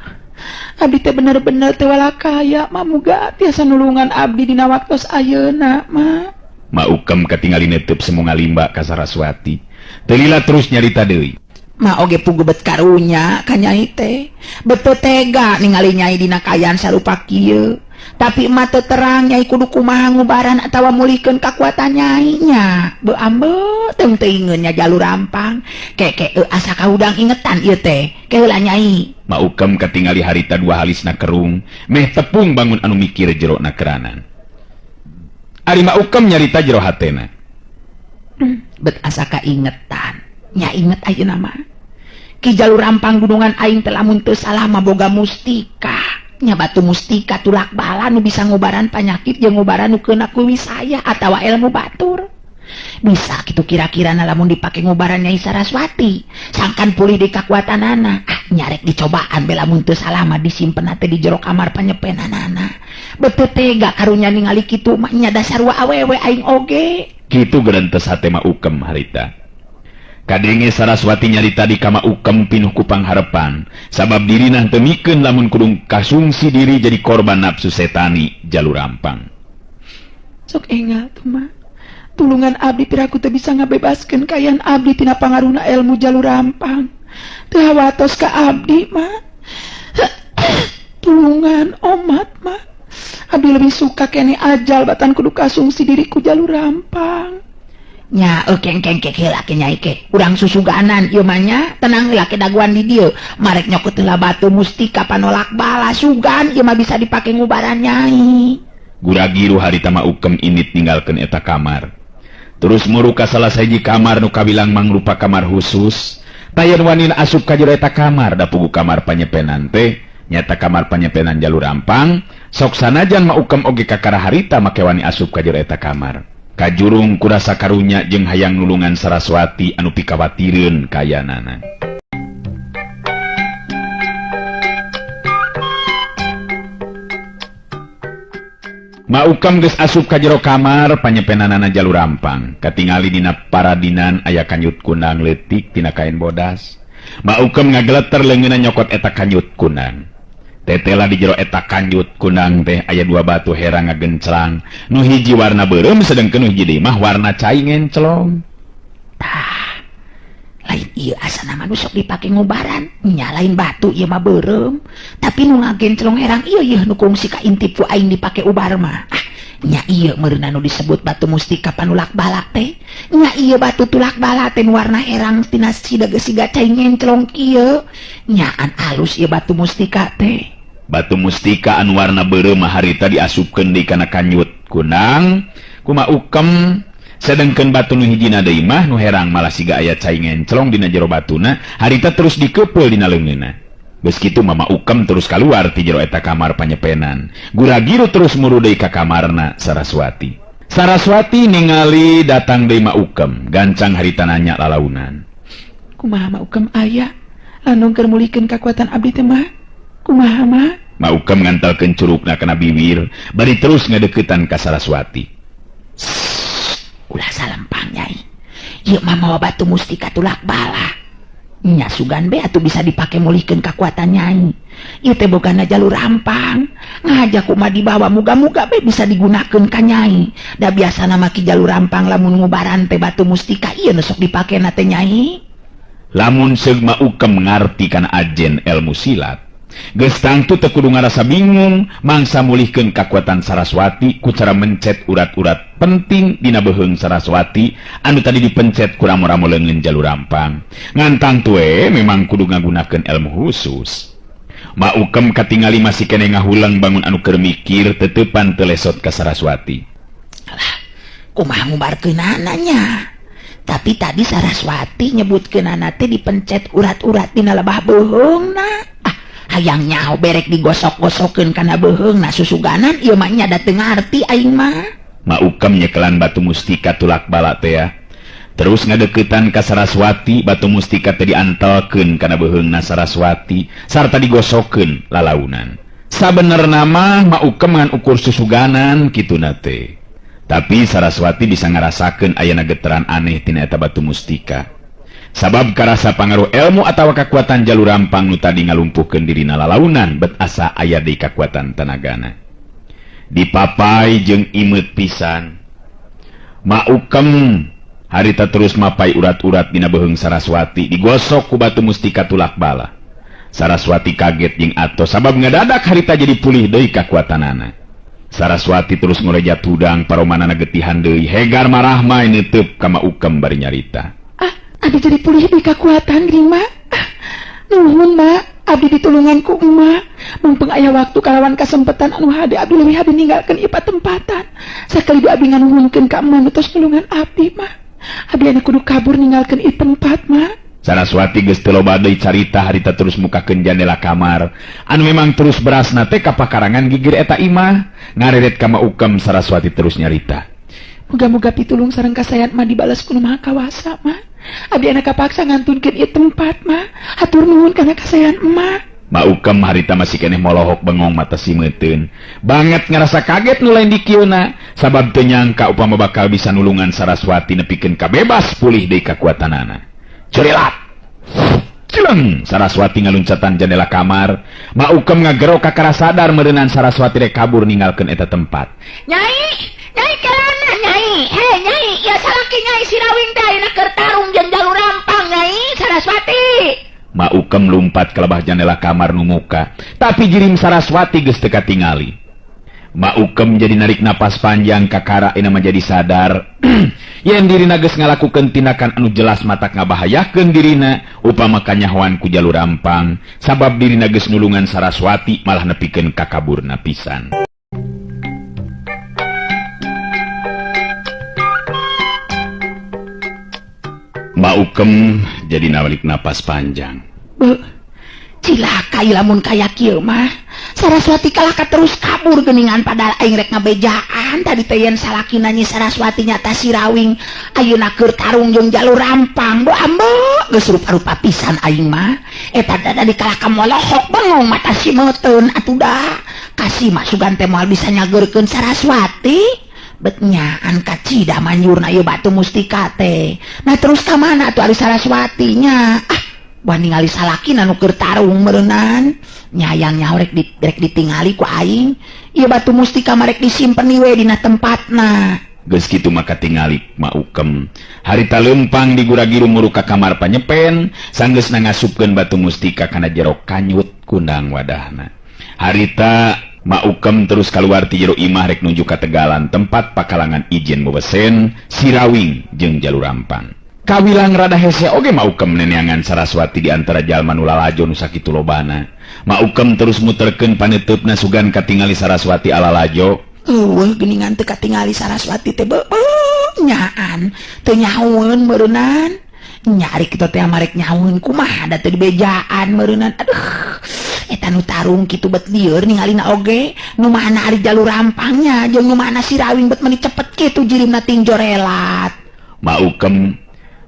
C: Abdi teh bener-bener teh wala kaya mah muga tiasa nulungan abdi dina waktos ayeuna mah.
B: Ma Ukem katingali netep semu ngalimba ka Saraswati. Teu lila terus nyarita deui.
C: Ma oge pugu bet karunya ka Nyai teh. Betul tega ningali Nyai dina kaayaan sarupa kieu. Tapi emak teu terang Nyai kudu kumaha ngubaran atawa mulihkeun kakuatan Nyai nya. Beu ambe teung teuingeun nya jalur rampang. Keke asa kaudang ingetan ieu teh. Keheula Nyai.
B: Ma Ukem katingali harita dua halisna kerung, meh tepung bangun anu mikir jero na keranan. Ari Ma Ukem nyarita jero hatena.
C: Bet asa kaingetan. Nya inget ayeuna mah. Ki jalur rampang gunungan aing teh lamun teu salah mah boga mustika. Nya batu mustika tulak bala nu bisa ngubaran panyakit jeung ngubaran nu keuna ku wisaya atawa ilmu batur. Bisa kitu kira-kirana lamun dipake ngubaran Nyai Saraswati. Sangkan pulih di kakuatanana. Nyarek dicobaan be lamun teu salah mah disimpen teh di jero kamar panyepenanana. Beuteut tega karunya ningali kitu mah nya dasar wa awewe aing oge.
B: Kitu geurentes hate Ma Ukem harita. Kadenge Saraswati nyarita di ka Ma Ukem pinuh ku pangharepan, sabab dirina teu mikeun lamun kudu kasungsi diri jadi korban nafsu setani jalur rampang.
C: Sok engal tuh mah. Tulungan abdi piraku teu bisa ngabebaskeun kaayaan abdi tina pangaruhna ilmu jalur rampang. Teu hawatos ka abdi mah. Tulungan omat mah. Abdi lebih suka kene ajal batan kudu kasungsi diri ku jalur rampang. Nya kengkeng heula ke Nyai ke. Urang susuganan ieu mah nya, tenang heula ke daguan di dieu. Marek nyokot heula batu mustika panolak bala sugan ieu mah bisa dipake ngubaran Nyai.
B: Guragiru harita Ma Ukem init ninggalkeun eta kamar. Terus muru ka salah sahiji kamar nu kabilang mangrupa kamar khusus. Tayan wanina asup ka jero eta kamar da pugu kamar panyepenan teh nyata kamar panyepenan jalur rampang. Sok sanajan Ma Ukem oge kakara harita make wani asup ka jero eta kamar. Kajurung kurasa karunya jeung hayang nulungan Saraswati anu pikawatireun kayanana. Ma Ukem geus asup ka jero kamar panyepenanana jalur rampang. Katingali dina paradinan aya kanyut kunang leutik tina kain bodas. Maukem ngageleter leungeunna nyokot eta kanyut kunang. Tetela di jero eta kanyut kunang teh aya 2 batu herang ngagenclang. Nu hiji warna beureum sedengkeun nu hiji deui mah warna cai ngencelong.
C: Lain ieu asana mah sok dipake ngobaran. Nya lain batu ieu mah beureum. Tapi nu ngagencelong herang ieu nu kungsi ka intip ku aing dipake ubar mah. Nya ieu meureunna nu disebut batu mustika panulak bala teh. Nya ieu batu tulak bala teh warna herang tina siga cai ngencelong ieu. Nyaan alus ieu batu mustika teh.
B: Batu mustika anu warna beureum mah harita diasupkeun deui kana kanyut kunang ku Maukem. Sedengkeun batu nu hijina deui mah nu herang malah siga aya cai ngencelong dina jero batuna, harita terus dikeupel dina leungeunna. Geus kitu Mama Ukem terus kaluar ti jero eta kamar panyepenan. Guragiru terus muru deui ka kamarna Saraswati. Saraswati ningali datang deui Ma Ukem, gancang harita nanya lalaunan.
C: Kumaha Ma Ukem aya? Anu keur mulihkeun kakuatan abdi teh mah? Kumaha mah?
B: Ma Ukem ngantelkeun curugna kana bibir, bari terus ngadeuketan ka Saraswati.
C: Ulah salempang Nyai. Ieu mah mawa batu mustika tulak bala. Nya sugan be atuh bisa dipake mulihkeun kakuatan Nyai. Ieu teh bogana jalur rampang. Ngajak kumaha dibawa muga-muga be bisa digunakeun ka Nyai. Da biasana maki jalur rampang lamun ngubaran teh batu mustika ieu nu sok dipakena teh Nyai.
B: Lamun seug Ma Ukem ngarti kana ajen ilmu silat, geus tangtu teu kudu ngarasa bingung mangsa mulihkeun kakuatan Saraswati ku cara mencet urat-urat penting dina beheung Saraswati anu tadi dipencet ku ramo-ramo leungeun jalur rampang. Ngan tangtu memang kudu ngagunakeun ilmu khusus. Ma Ukem katingali masih kene ngahulang bangun anu keur mikir teutepan teu lesot ka Saraswati.
C: Alah, kumaha ngubarkeunana nya? Tapi tadi Saraswati nyebutkeunana teh dipencet urat-urat dina lebah beheungna. Hayang nyaho berek digosok-gosokeun kana beheungna susuganan ieu mah nya da teu ngarti aing mah.
B: Ma Ukem nyekelan batu mustika tulak bala teh ya. Terus ngadeuketan ka Saraswati, batu mustika teh diantelkeun kana beheungna Saraswati sarta digosokeun lalaunan. Sabenerna mah Ma Ukem ngan ukur susuganan kituna teh. Tapi Saraswati bisa ngarasakeun ayana geteran aneh tina eta batu mustika. Sabab karasa pangaruh ilmu atawa kakuatan jalur rampang nu tadi ngalumpuhkeun dirina lalaunan bet asa aya deui kakuatan tenagana. Dipapai jeung imeut pisan. Ma Ukem harita terus mapai urat-urat dina beheung Saraswati digosok ku batu mustika tulak bala. Saraswati kaget jeung atos sabab ngadadak harita jadi pulih deui kakuatanana. Saraswati terus ngorejat hudang paromanana getihan deui hegar marah mah neuteub ka Ma Ukem bari nyarita.
C: Abdi jadi pulih di kakuatan Rima. Nuhun mak, abdi ditulungan ku emak. Mumpung aya waktu kalawan kasempetan anu hade abdi leuwih hade ninggalkeun ieu patempatan. Sakali abdi nganuhunkeun ka emak nu tos nulungan abdi mah. Abdi anu kudu kabur ninggalkeun ieu tempat mah.
B: Saraswati geus teu loba deui carita harita terus mukakeun jendela kamar. Anu memang terus berasna teh ka pakarangan gigir eta imah. Ngareret ka Ma Ukem Saraswati terus nyarita.
C: Muga-muga pitulung sareng kasayat mah dibales ku Maha Kawasa mah. Abdi anak kapaksa ngantunkeun ieu tempat mah. Hatur nuhun kana kasayan emak.
B: Ma Ukem harita masih keneh molohok bengong mata simeuteun. Banget ngarasa kaget nu lain di kieuna sabab teu nyangka upama bakal bisa nulungan Saraswati nepikeun kabebas pulih deui kakuatanana. Cerilat. Cileng Saraswati ngaluncatan jendela kamar. Ma Ukem ngagero ka kara sadar meureunnan Saraswati rek kabur ninggalkeun eta tempat.
C: Nyai kelana Nyai. Heh Nyai, ya salaki Nyai Sirawing teh ayeuna keur tarung jeung jalur rampang Nyai Saraswati.
B: Ma Ukem lumpat ke lebah jendela kamar nu muka, tapi jirim Saraswati geus teu katingali. Ma Ukem jadi narik napas panjang kakara ina menjadi sadar yen dirina geus ngalakukeun tindakan anu jelas matak ngabahayakeun dirina upama kanyahoan ku jalur rampang sabab dirina geus nulungan Saraswati malah nepikeun ka kaburna pisan. Ma Ukem jadi narik napas panjang.
C: Cilaka lamun kaya kieu mah. Saraswati kalaka terus kabur geuningan padahal aing rek ngabejaan tadi teh yen salakina nyi Saraswati nyata Sirawing ayeuna keur tarung jeung jalur rampang. Bo ambo geus rupa-rupa pisan aing mah. Eta tadi kalaka molohok bengong mata simeuteun atuh da. Kasih mah sugan teh moal bisa nyageurkeun Saraswati. Betnyaan kacida manjurna ieu batu mustika teh. Nah terus ka mana atuh ari Saraswatinya? ningali salaki anu keur tarung meureunnan nyayangnya rek ditingali ku aing ieu batu mustika marek disimpen we dina tempatna.
B: Geus kitu maka tingali Maukem harita lempang digura-giru muru ka kamar panyepen sanggeusna ngasupkeun batu mustika kana jero kanyut kundang wadahna. Harita Maukem terus kaluar ti jero imah rek nuju ka tegalan tempat pakalangan ijen bobesen Sirawing jeung Jalurampang. Kawilang rada hese oge Maukem neneangan Saraswati di antara jalma nu lalajo nu sakitu lobana. Maukem terus muterkeun paneteupna sugan katingali Saraswati alalajo.
C: Geningan teu katingali Saraswati teh nyaan teu nyahoeun meureunnan. Nyari kitu teh marek nyahoeun kumaha da teu dibejaan meureunnan. Aduh, eta nu tarung kitu bet lieur ningalina oge nu mana ari Jalurampangnya jeung nu mana Sirawing bet meuni cepet kitu jirimna tinjor relat.
B: Maukem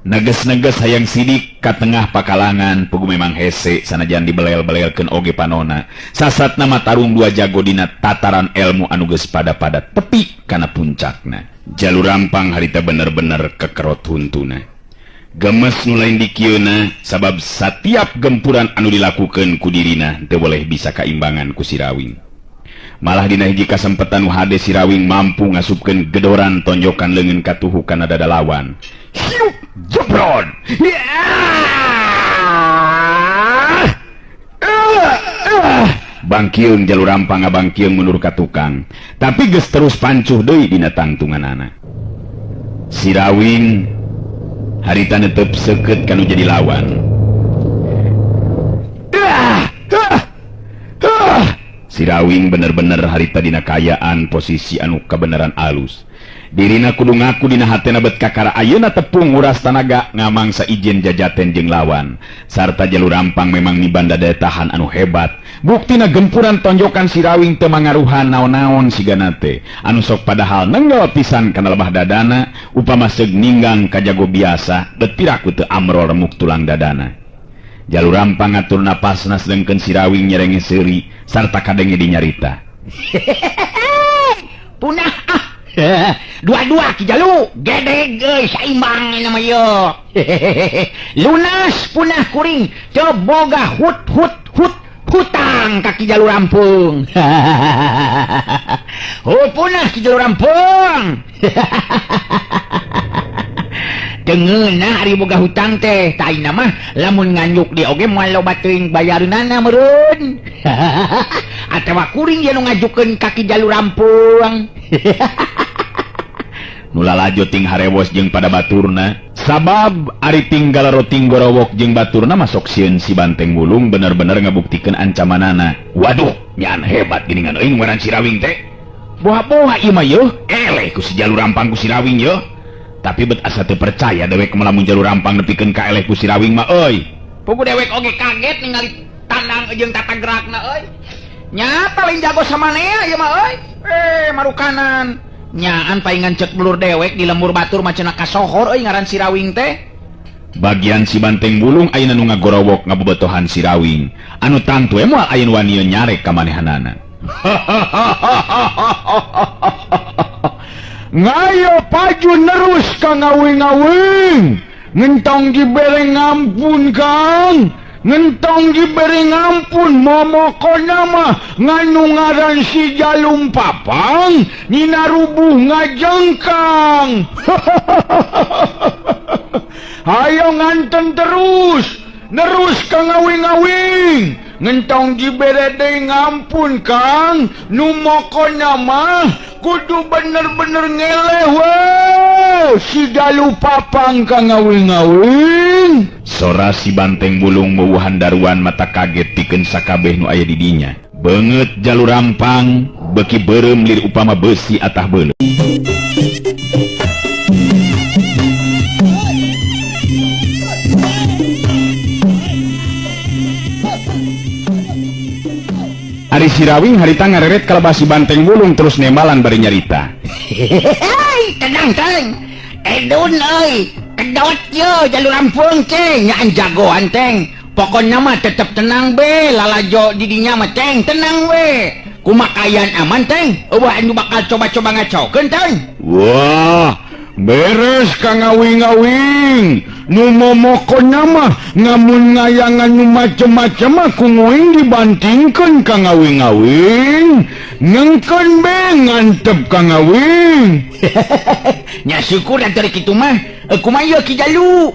B: neges-neges hayang sidik ka tengah pakalangan pugu memang hese sanajan dibelel-belelkeun oge panona sasatna mah tarung dua jago dina tataran ilmu anu geus pada-pada tepi kana puncakna. Jalurampang harita bener-bener kekerot huntuna gemes nu lain di kieuna sabab satiap gempuran anu dilakukeun ku dirina teu boleh bisa kaimbangan ku Sirawing. Malah dina hiji kasempetan nu hade Sirawing mampu ngasupkeun gedoran tonjokan leungeun ka tuhu kana dada lawan. Hiup jebrod. Bangkieun Jalurampang ngabangkieun mundur ka tukang, tapi geus terus pancuh deui dina tangtunganana. Sirawing harita netep seukeut kanu jadi lawan. Sirawing bener-bener harita dina kayaan posisi anu kebenaran alus. Dirina kudu ngaku dina hatena bet kakara ayeuna tepung nguras tanaga ngamangsa ijen jajaten jeung lawan. Sarta Jalurampang memang nibanda daya tahan anu hebat. Buktina gempuran tonjokan Sirawing teu mangaruhan naon-naon sigana teh. Anu sok padahal nenggel pisan kana lebah dadana upama seug ninggang ka jago biasa bet piraku teu amrol remuk tulang dadana. Jalurampang ngatur napasna sedengkeun Sirawing nyerenge seuri sarta kadenge dinyarita.
C: Punah dua-dua Ki Jalu gede geus saimbang nama yo. Lunas punah kuring teu boga hutang ka Ki Jalurampung. Punah Ki Jalurampung. Dengeuna ari boga hutang teh taina mah lamun nganyuk di oge moal loba teuing bayareunana meureun. Atawa kuring ye nu ngajukeun ka Ki Jalurampung.
B: Nulalajo ting harewos jeung pada baturna sabab ari tinggal roting gorowok jeung baturna masok sieun si Banteng Bulung bener-bener ngabuktikeun ancamanana. Waduh nyaan hebat geuningan euy ngaran Sirawing teh. Boha-boha ieu mah yeuh eleh ku si Jalurampang ku Sirawing yeuh. Tapi bet asa teu percaya dewek melamun Jalurampang nepikeun ka eleh ku Sirawing mah euy.
C: Pugu dewek oge kaget ningali tandang jeung tata gerakna euy. Nya paling jago samanea ieu mah euy. Marukanan. Nyaan paingan cek belur dewek di lembur batur macana kasohor euy ngaran Sirawing teh.
B: Bagian si Banteng Bulung ayeuna nu ngagorowok ngabobetohan Sirawing. Anu tantu moal ayeuna wani nyarek ka manehanana. Ngayo paju nerus ka ngawing-ngawing. Ngentong dibere ngampun Kang. Ngentong diberi ngampun momokona mah nganu ngaran si Jalumpapang nina rubuh ngajengkang. Hayo nganten terus nerus ka ngawing-ngawing ngentong dibere deui ngampun Kang nu mokona mah kudu bener-bener ngeleh we si Jalupapang ka ngawing-ngawing. Sora si Banteng Bulung meueuhan daruan mata kaget pikeun sakabeh nu aya di dinya. Beungeut Jalurampang beuki beureum lir upama beusi atah beuleuh. Ari Sirawing harita ngareret kalebah si Banteng Bulung terus nembalan bari nyarita.
C: Hei, tenang teng. Edun euy, kedot yo Jalurampung teh nyaan jagoan teng. Pokona mah tetep tenang be, lalajo di dinya mah teng, tenang we. Kumakayan aman teng. Eueuh anu bakal coba-coba ngacokeun teng.
B: Wah, beres ka ngawing-ngawing. nu momokon nama ngamun ngayangan nu macem-macem aku ngoing dibandingkan kang ngawing-ngawing ngengken be ngantep kang ngawing.
D: Nya syukur dari kitu mah kumaha Ki Jalu.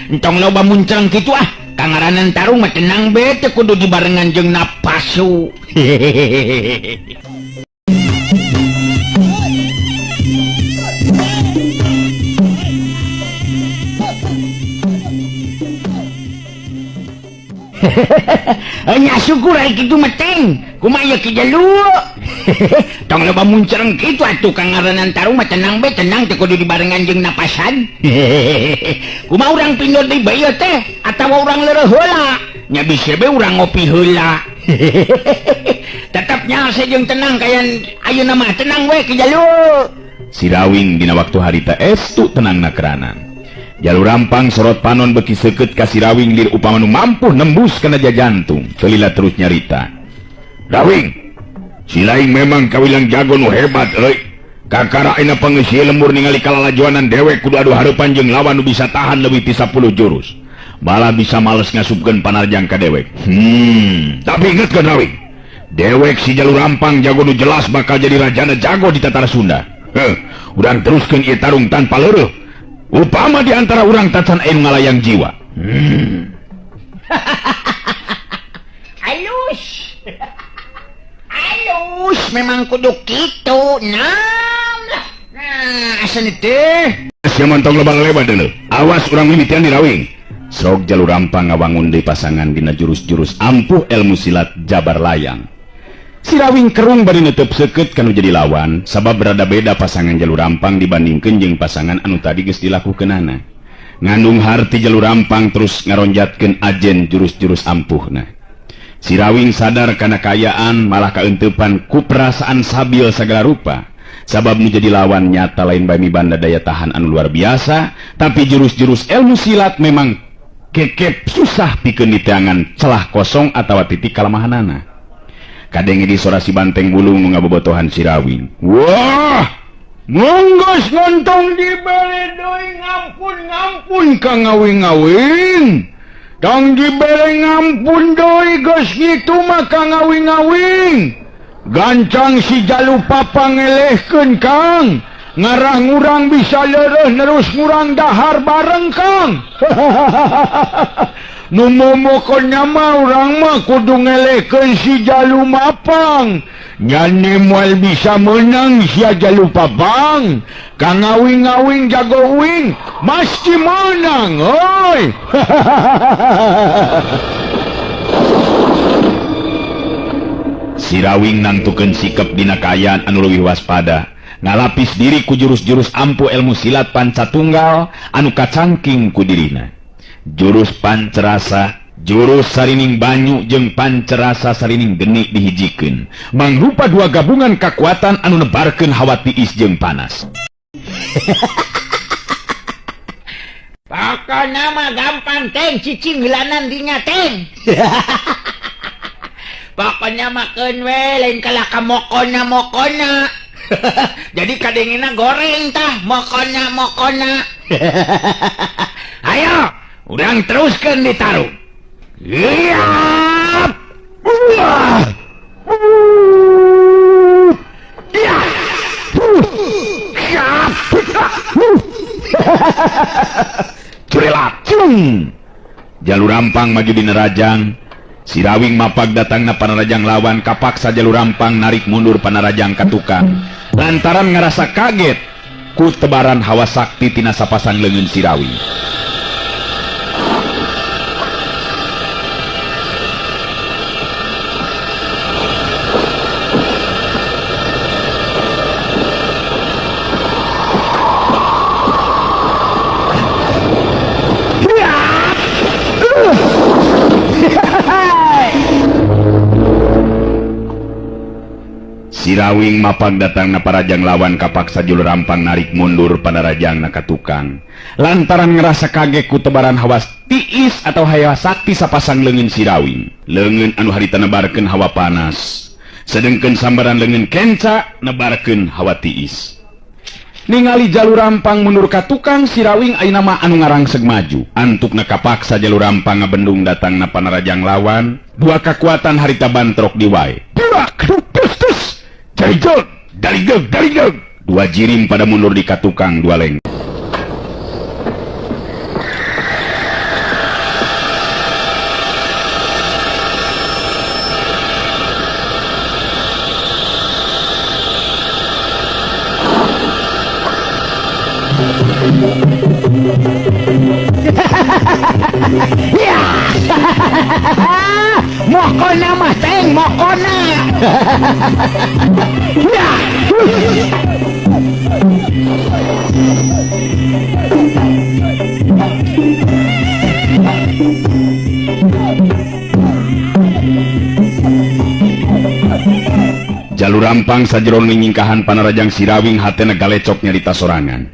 D: Entong loba muncang kitu kangaranan tarung mah tenang be teu kudu dibarengan jeung napasu. Nya syukur ai kitu mah teng kumaha Ki Jalu. Tong loba muncereng kitu atuh kangaranan tarung mah tenang be tenang teu kudu dibarengan jeung napasan. Kumaha urang pindot deui bae teh atawa urang leureuh heula nya bisi be urang ngopi heula. Tetep nyaho jeung tenang kayan ayeuna mah tenang we Ki Jalu.
B: Si Rawing dina waktu harita estu tenangna keranan. Jalur Rampang sorot panon beki seukeut ka si Rawing lir upama nu mampu nembus kana jantung. Celila terus nyarita. Rawing, si Laing memang kawilang jago nu hebat euy. Kakara ayeuna pangeusieun lembur ningali kalalajoanan dewek kudu adu hareupan jeung lawan nu bisa tahan leuwih ti 10 jurus. Malah bisa males ngasupkeun panarjang ka dewek. Tapi ingetkeun Rawing. Dewek si Jalur Rampang jago nu jelas bakal jadi rajana jago di Tatara Sunda. Urang teruskeun ieu tarung tanpa leureuk. Upama di antara urang tacan aya ngalayang jiwa.
D: Halus. Halus memang kudu kitu. Nah, asal teh.
B: Sia mantong lebar-lebar deuleu. Awas urang mimitian di Rawing. Sok Jalur Rampang ngawangun deui pasangan dina jurus-jurus ampuh ilmu silat Jabar Layang. Si Rawing kerung bari netep seukeut kanu jadi lawan, sabab berada beda pasangan Jalur Rampang dibandingkeun jeung pasangan anu tadi geus dilakukeunana. Ngandung harti Jalur Rampang terus ngaronjatkeun ajen jurus-jurus ampuhna. Si Rawing sadar kana kayaan malah kaeunteupan ku perasaan sabil sagala rupa. Sabab nu jadi lawan nyata lain bae mibanda daya tahan anu luar biasa, tapi jurus-jurus ilmu silat memang kekep susah pikeun diteangan celah kosong atawa titik kalemahanana. Kadenge di sora si banteng bulung nu ngabobotohan si Rawing. Wah! Monggus ngontong dibere deui ngampun ka ngawing-ngawing. Tong dibere ngampun deui geus kitu mah ka ngawing-ngawing. Gancang si Jalu Papa ngelehkeun Kang. Ngarah ngurang bisa leureuh nerus ngurang dahar bareng Kang. Nu momokonna mah urang mah kudu ngelehkeun si Jalu Mapang. Nyane moal bisa menang si Jalu Papang. Ka ngawing-ngawing jago uing mesti menang oi. Si Rawing nangtukeun sikep dina kaayaan anu leuwih waspada. Ngalapis diri ku jurus-jurus ampuh ilmu silat pancatunggal anu kacangking ku dirina. Jurus pancerasa, jurus sarining banyu jeung pancerasa sarining geni dihijikeun. Mangrupa dua gabungan kekuatan anu nebarkeun hawa tiis jeung panas.
D: Pokona mah gampang teng cicing hilanan dinya teng. Pokoknya makeun we lain kalaka mokona. Jadi kadengina goreng tah mokona. Ayo, urang teruskeun ditarung. Liap. Ya.
B: Curelat. Jalur Rampang maju dina rajang. Si Rawing mapag datangna panarajang lawan kapaksa Jalur Rampang narik mundur panarajang ka tukang. Lantaran ngerasa kaget ku tebaran hawa sakti tina sapasang leungeun si Rawing. Si Rawing mapag datang na parajang lawan kapaksa Jalur Rampang narik mundur panarajang na katukang. Lantaran ngerasa kaget ku tebaran hawa tiis atau hawa sakti sapasang leungeun si Rawing. Leungeun anu harita nebarkeun hawa panas. Sedengkeun sambaran leungeun kenca nebarkeun hawa tiis. ningali jalur rampang mundur ka tukang sirawing ayeuna mah anu ngarangseg maju. Antukna kapaksa jalur rampang ngabendung datangna panarajang lawan. Dua kekuatan harita bantrok di wae. Burak, tus, jarijol, daligeg. Dua jirim pada mundur di katukang dua leng.
D: Ya. Mokona mah teng, mokona. Ya.
B: Jalur rampang sajeron nyingkahan panarajang sirawing hatena galecok nyarita sorangan.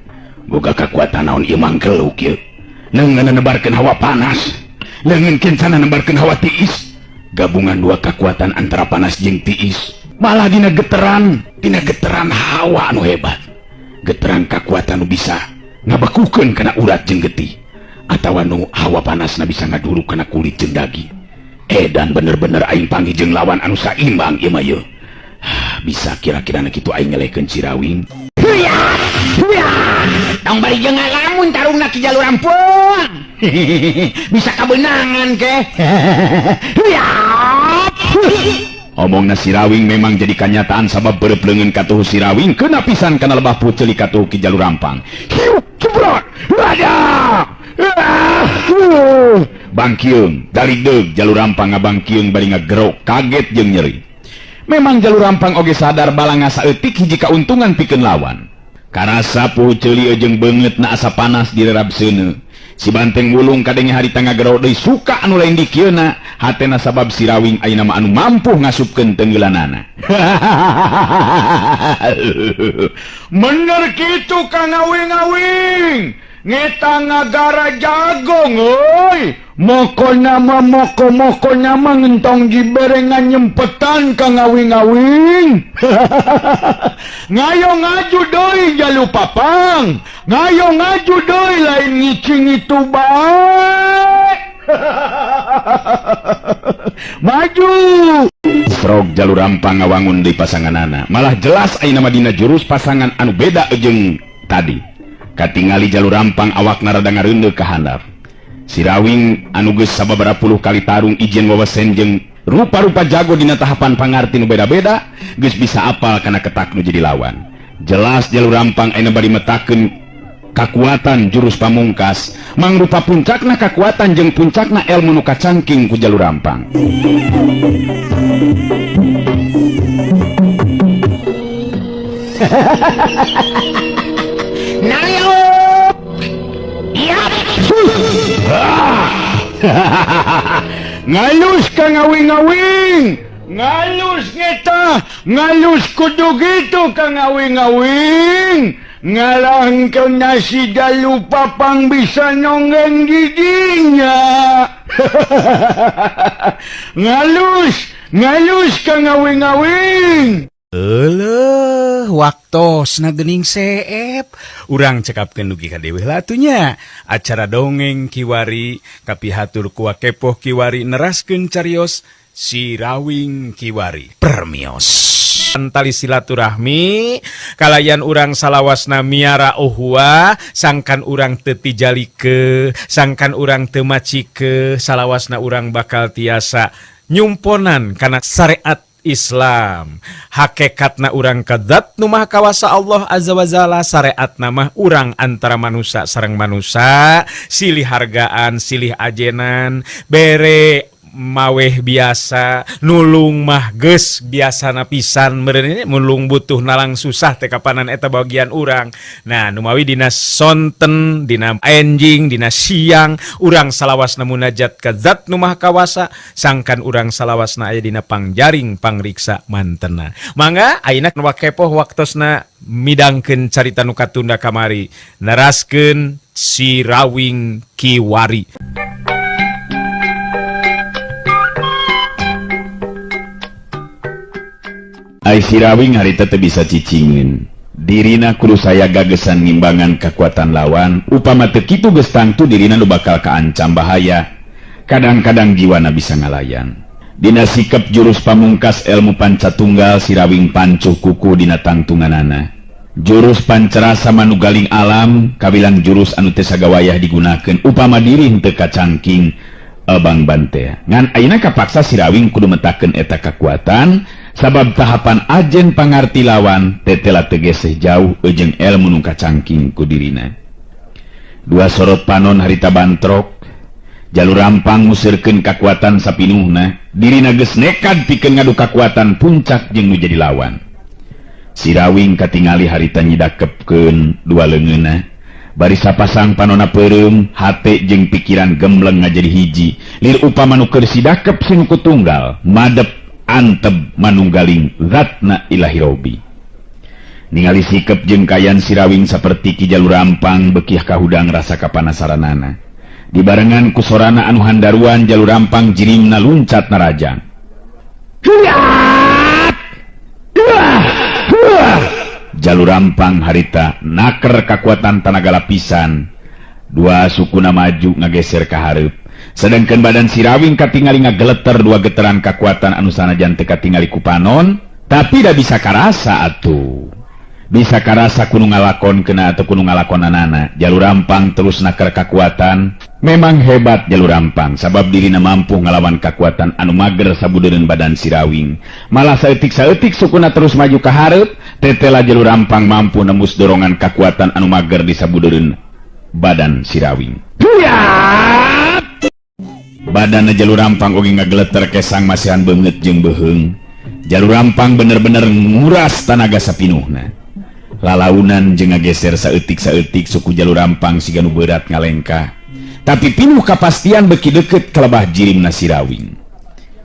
B: Boga kekuatan naon ieu mangkeluk ieu. Leungeun nebarkeun hawa panas, leungeun kencana nebarkeun hawa tiis. Gabungan dua kekuatan antara panas jeung tiis, malah dina geteran hawa anu hebat. Geteran kekuatan nu bisa ngabekukeun kana urat jeung getih, atawa nu hawa panasna bisa ngaduruk kana kulit jeung daging. Edan bener-bener aing panggih jeung lawan anu saimbang ieu mah yeuh. Bisa kira-kira kitu aing ngelehkeun Cirawing.
D: Tong bari jeung ngalamun tarungna ki jalur rampung. Bisa kabenangan ke.
B: Omongna Sirawing memang jadi kenyataan sabab beureup katuh Sirawing keuna pisan kana lebah puceuli katuh ki jalur rampang. Hiup cebrot. Ada. Bangkiung, daligdeug jalur rampang ngabangkiung bari ngagerok kaget jeung nyeri. Memang jalur rampang oge sadar bala ngasaeutik hiji kauntungan pikeun lawan. Karasa puceuli jeung beungeutna asa panas direrabseuneu. Si banteng wulung kadenge harita ngagero deui suka anu lain di kieuna hatena sabab Sirawing ayeuna mah anu mampu ngasupkeun teunggelanana. Bener kitu Kang Awing-awing. Ngeta ngagara jagong euy. Mokona mah moko-mokona mah ngentong jiberengan nyempetan Kang Awing-awing. Ngayo ngaju deui jalu papang. Ngayo ngaju deui lain ngicing itu bae. Maju. Frog jalur rampang ngawangun deui pasanganana. Malah jelas ayeuna mah dina jurus pasangan anu beda jeung tadi. Katingali jalur rampang awakna rada ngareundeuk ka handap. Sirawing anu geus sababaraha puluh kali tarung ijen wawasen jeung rupa-rupa jago dina tahapan pangarti nu beda-beda geus bisa apal kana ketak nu jadi lawan. Jelas jalur rampang ayeuna bari metakeun kakuatan jurus pamungkas mangrupa puncakna kakuatan jeung puncakna elmu nu kacangking ku jalur rampang.
D: Nayo. Iya.
B: Ngalus Kang Awing-awing. Ngalus ngeta, ngalus kudu gitu Kang Awing-awing. Ngalangkeun nasi jalu papang bisa nonggeng giginya. Ngalus Kang Awing-awing.
A: Waktosna geuning seep. Urang cekapkeun dugi ka dewe latunya. Acara dongeng kiwari kapihatur ku Wakepoh kiwari neraskeun carios Sirawing kiwari permios. Tali silaturahmi kalayan urang salawasna miara uhwa sangkan urang teu tijalike sangkan urang teu macike salawasna urang bakal tiasa nyumponan kana syariat Islam. Hakikatna urang kadat nu maha kawasa Allah azza wa jalla, syariatna mah urang antara manusia sareng manusia, silih hargaan silih ajenan bere maweh biasa nulung mah geus biasana pisan meureun mulung butuh nalang susah teh kapanan eta bagian urang. Nah nu mawi dina sonten dina enjing dina siang urang salawasna munajat ka zat nu maha kawasa sangkan urang salawasna aya dina pangjaring pangriksa mantena. Mangga ayeuna Wakepoh waktosna midangkeun carita nu katunda kamari neraskeun Sirawing kiwari. Ai Sirawing harita teu bisa cicingeun.
B: dirina kudu saya gagesan ngimbangan kekuatan lawan upama teu kitu geus tangtu dirina nu bakal kaancam bahaya. Kadang-kadang jiwana bisa ngalayan. Dina sikap jurus pamungkas ilmu pancatunggal Sirawing pancuh kuku dina tangtunganana. Jurus pancerasa manugaling alam kabilang jurus anu teu sagawayah digunakeun upama diri teu kacangking abang bante. Ngan ayeuna kapaksa Sirawing kudu metakeun eta kekuatan sabab tahapan ajen pangarti lawan tetela tegeseh jauh jeung ilmu nu kacangking ku dirina. Dua sorot panon harita bantrok jalur rampang musirkeun kekuatan sapinuhna dirina geus nekad pikeun ngadu kekuatan puncak jeung nu jadi lawan. Sirawing katingali harita nyidakepkeun dua leungeunna bari sapasang panonna peureum hate jeung pikiran gembleng ngajadi hiji lir upama nu keur sidakep sing kutunggal madep anteb manunggaling zatna ilahi robi. Ningali sikep jeung kayan Sirawing saperti ki jalur rampang bekiah kahudang rasa kapanasaranana. Dibarengan ku sorana anu handaruan jalur rampang jirimna luncat narajang. Jalur rampang harita naker kekuatan tanaga lapisan. Dua sukuna maju ngageser ka hareup. Sedangkan badan Sirawing katingali ngageleter dua geteran kekuatan anu sanajan teu katingali ku panon, tapi da bisa karasa atuh. Bisa karasa kudu ngalakonkeun atau kudu ngalakonanana. Jalur rampang terus naker kekuatan. Memang hebat jalur rampang sabab dirina mampu ngalawan kekuatan anu mager sabudeureun badan Sirawing. Malah saeutik-saeutik sukuna terus maju ka hareup, tetela jalur rampang mampu nembus dorongan kekuatan anu mager di sabudeureun badan Sirawing. Badan jalur rampang oge ngageleter kesang masihan beungeut jeung beheung. Jalur rampang bener-bener nguras tanaga sapinuhna. Lalaunan jeung ngageser saeutik-saeutik suku jalur rampang siga nu berat ngalengkah. Tapi pinuh kapastian beki deukeut kalebah jirimna Sirawing.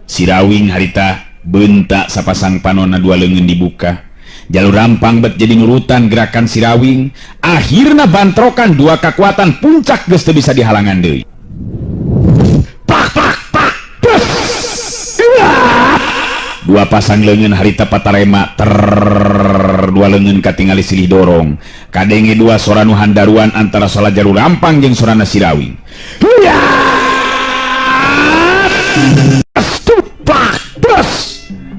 B: Sirawing harita beuntak sapasang panonna dua leungeun dibuka. Jalur rampang bet jadi nurutan gerakan Sirawing. Akhirna bantrokan dua kekuatan puncak geus teu bisa dihalangan deui. Dua pasang leungeun harita patarema dua leungeun katingali silih dorong kadenge dua soranu handaruan antara sola jalur rampang jeung sorana Sirawing.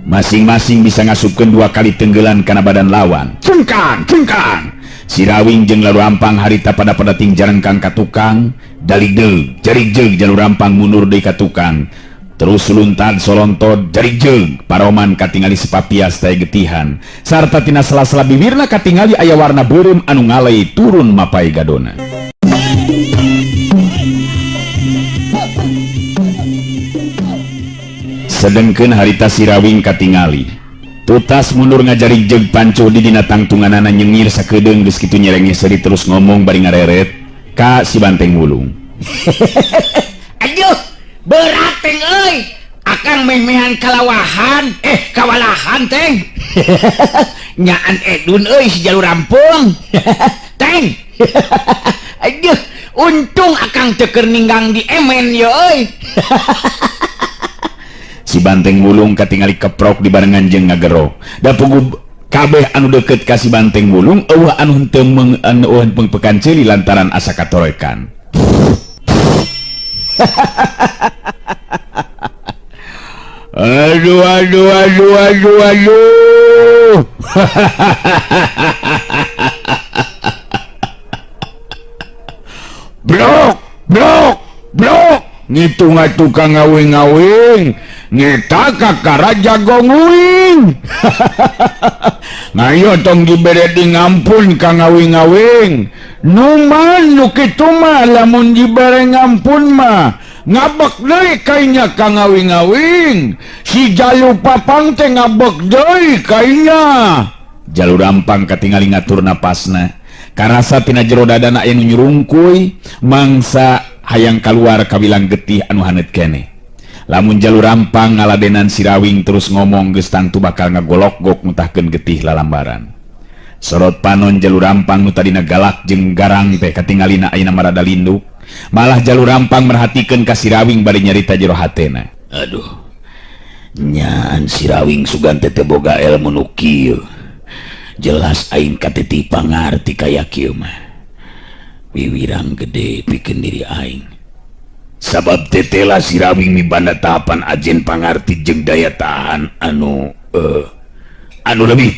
B: Masing-masing bisa ngasupkeun dua kali tenggelan kana badan lawan. Cengkang Sirawing jeung jalur rampang harita pada ting jarengkang ka tukang daligdeug jarig-jeug jalur rampang mundur deui ka tukang. Terus luntad solontod jarig jeug paroman katingali sepapias taya getihan sarta tina sela-sela bibirna katingali aya warna beureum anu ngalei turun mapai gadona. Sedengkeun harita Sirawing katingali tutas mundur ngajarig jeug pancuh di dina tangtunganana nyengir sakedeung geus kitu nyerenge seuri terus ngomong bari ngareret ka si Banteng Wulung.
D: Aduh, berat teng euy. Akang memehan kalawahan, kawalahan teng. Nyaan Edun euy si jalur rampung. Teng. Aduh, untung akang teu keur ninggang di emen ye euy.
B: Si Banteng Wulung katingali keprok dibarengan jeung ngagero. Da pugu kabeh anu deukeut ka si Banteng Wulung eueuh anu henteu pekan ceuli lantaran asa katorekan. Aduh. Blok. Ngitung tukang ngawing-ngawing. Ngeta kakara jagong uing. Ngayo tong dibere di ngampun ka ngawing-ngawing. Numan nu kitu mah lamun dibere ngampun mah ngabek deui kainya ka ngawing-ngawing. Si Jalu Papang teh ngabek deui kainya. Jalur rampang katingali ngatur napasna. Karasa tina jero dadana aya nu nyurungkuy mangsa hayang kaluar kabilang getih anu haneut keneh. Lamun jalur rampang ngaladenan Sirawing terus ngomong geus tantu bakal ngagolok-gok mutahkeun getih lalambaran. Sorot panon jalur rampang nu tadina galak jeung garang teh katingalina ayeuna marada linduk. Malah jalur rampang merhatikeun ka Sirawing bari nyarita jero hatena. Aduh. Nyaan Sirawing sugan teh boga ilmu nu kieu. jelas aing katiti pangarti kayak kieu mah wiwirang gede pikeun diri aing sabab tetela Sirawing mibanda tahapan ajen pangarti jeung daya tahan anu lebih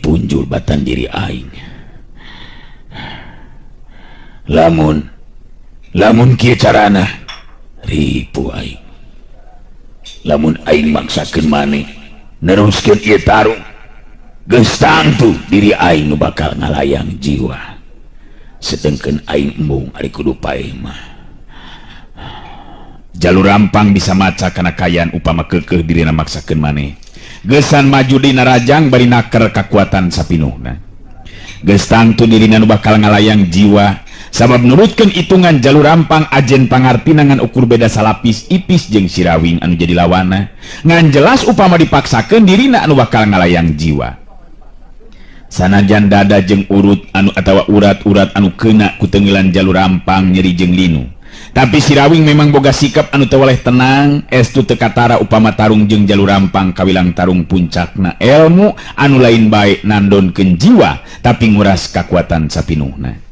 B: punjul batan diri aing lamun kieu carana ripu aing lamun aing maksakeun maneh neruskeun ieu tarung geus tangtu diri aing nu bakal ngalayang jiwa sedengkeun aing embung ari kudu paeh mah Jalur Rampang bisa maca kana kayaan upama keukeuh dirina maksakeun maneh geusan maju dina rajang bari naker kakuatan sapinuhna geus tangtu dirina nu bakal ngalayang jiwa sabab nurutkeun itungan Jalur Rampang ajen pangartina ngan ukur beda salapis ipis jeung Sirawing anu jadi lawana ngan jelas upama dipaksakeun dirina anu bakal ngalayang jiwa sanajan dada jeung urut anu atawa urat-urat anu keuna ku teunggilan Jalur Rampang nyeri jeung linu tapi Sirawing memang boga sikap anu teu waleh tenang estu teu katara upama tarung jeung Jalur Rampang kawilang tarung puncakna ilmu anu lain bae nandonkeun jiwa tapi nguras kakuatan sapinuhna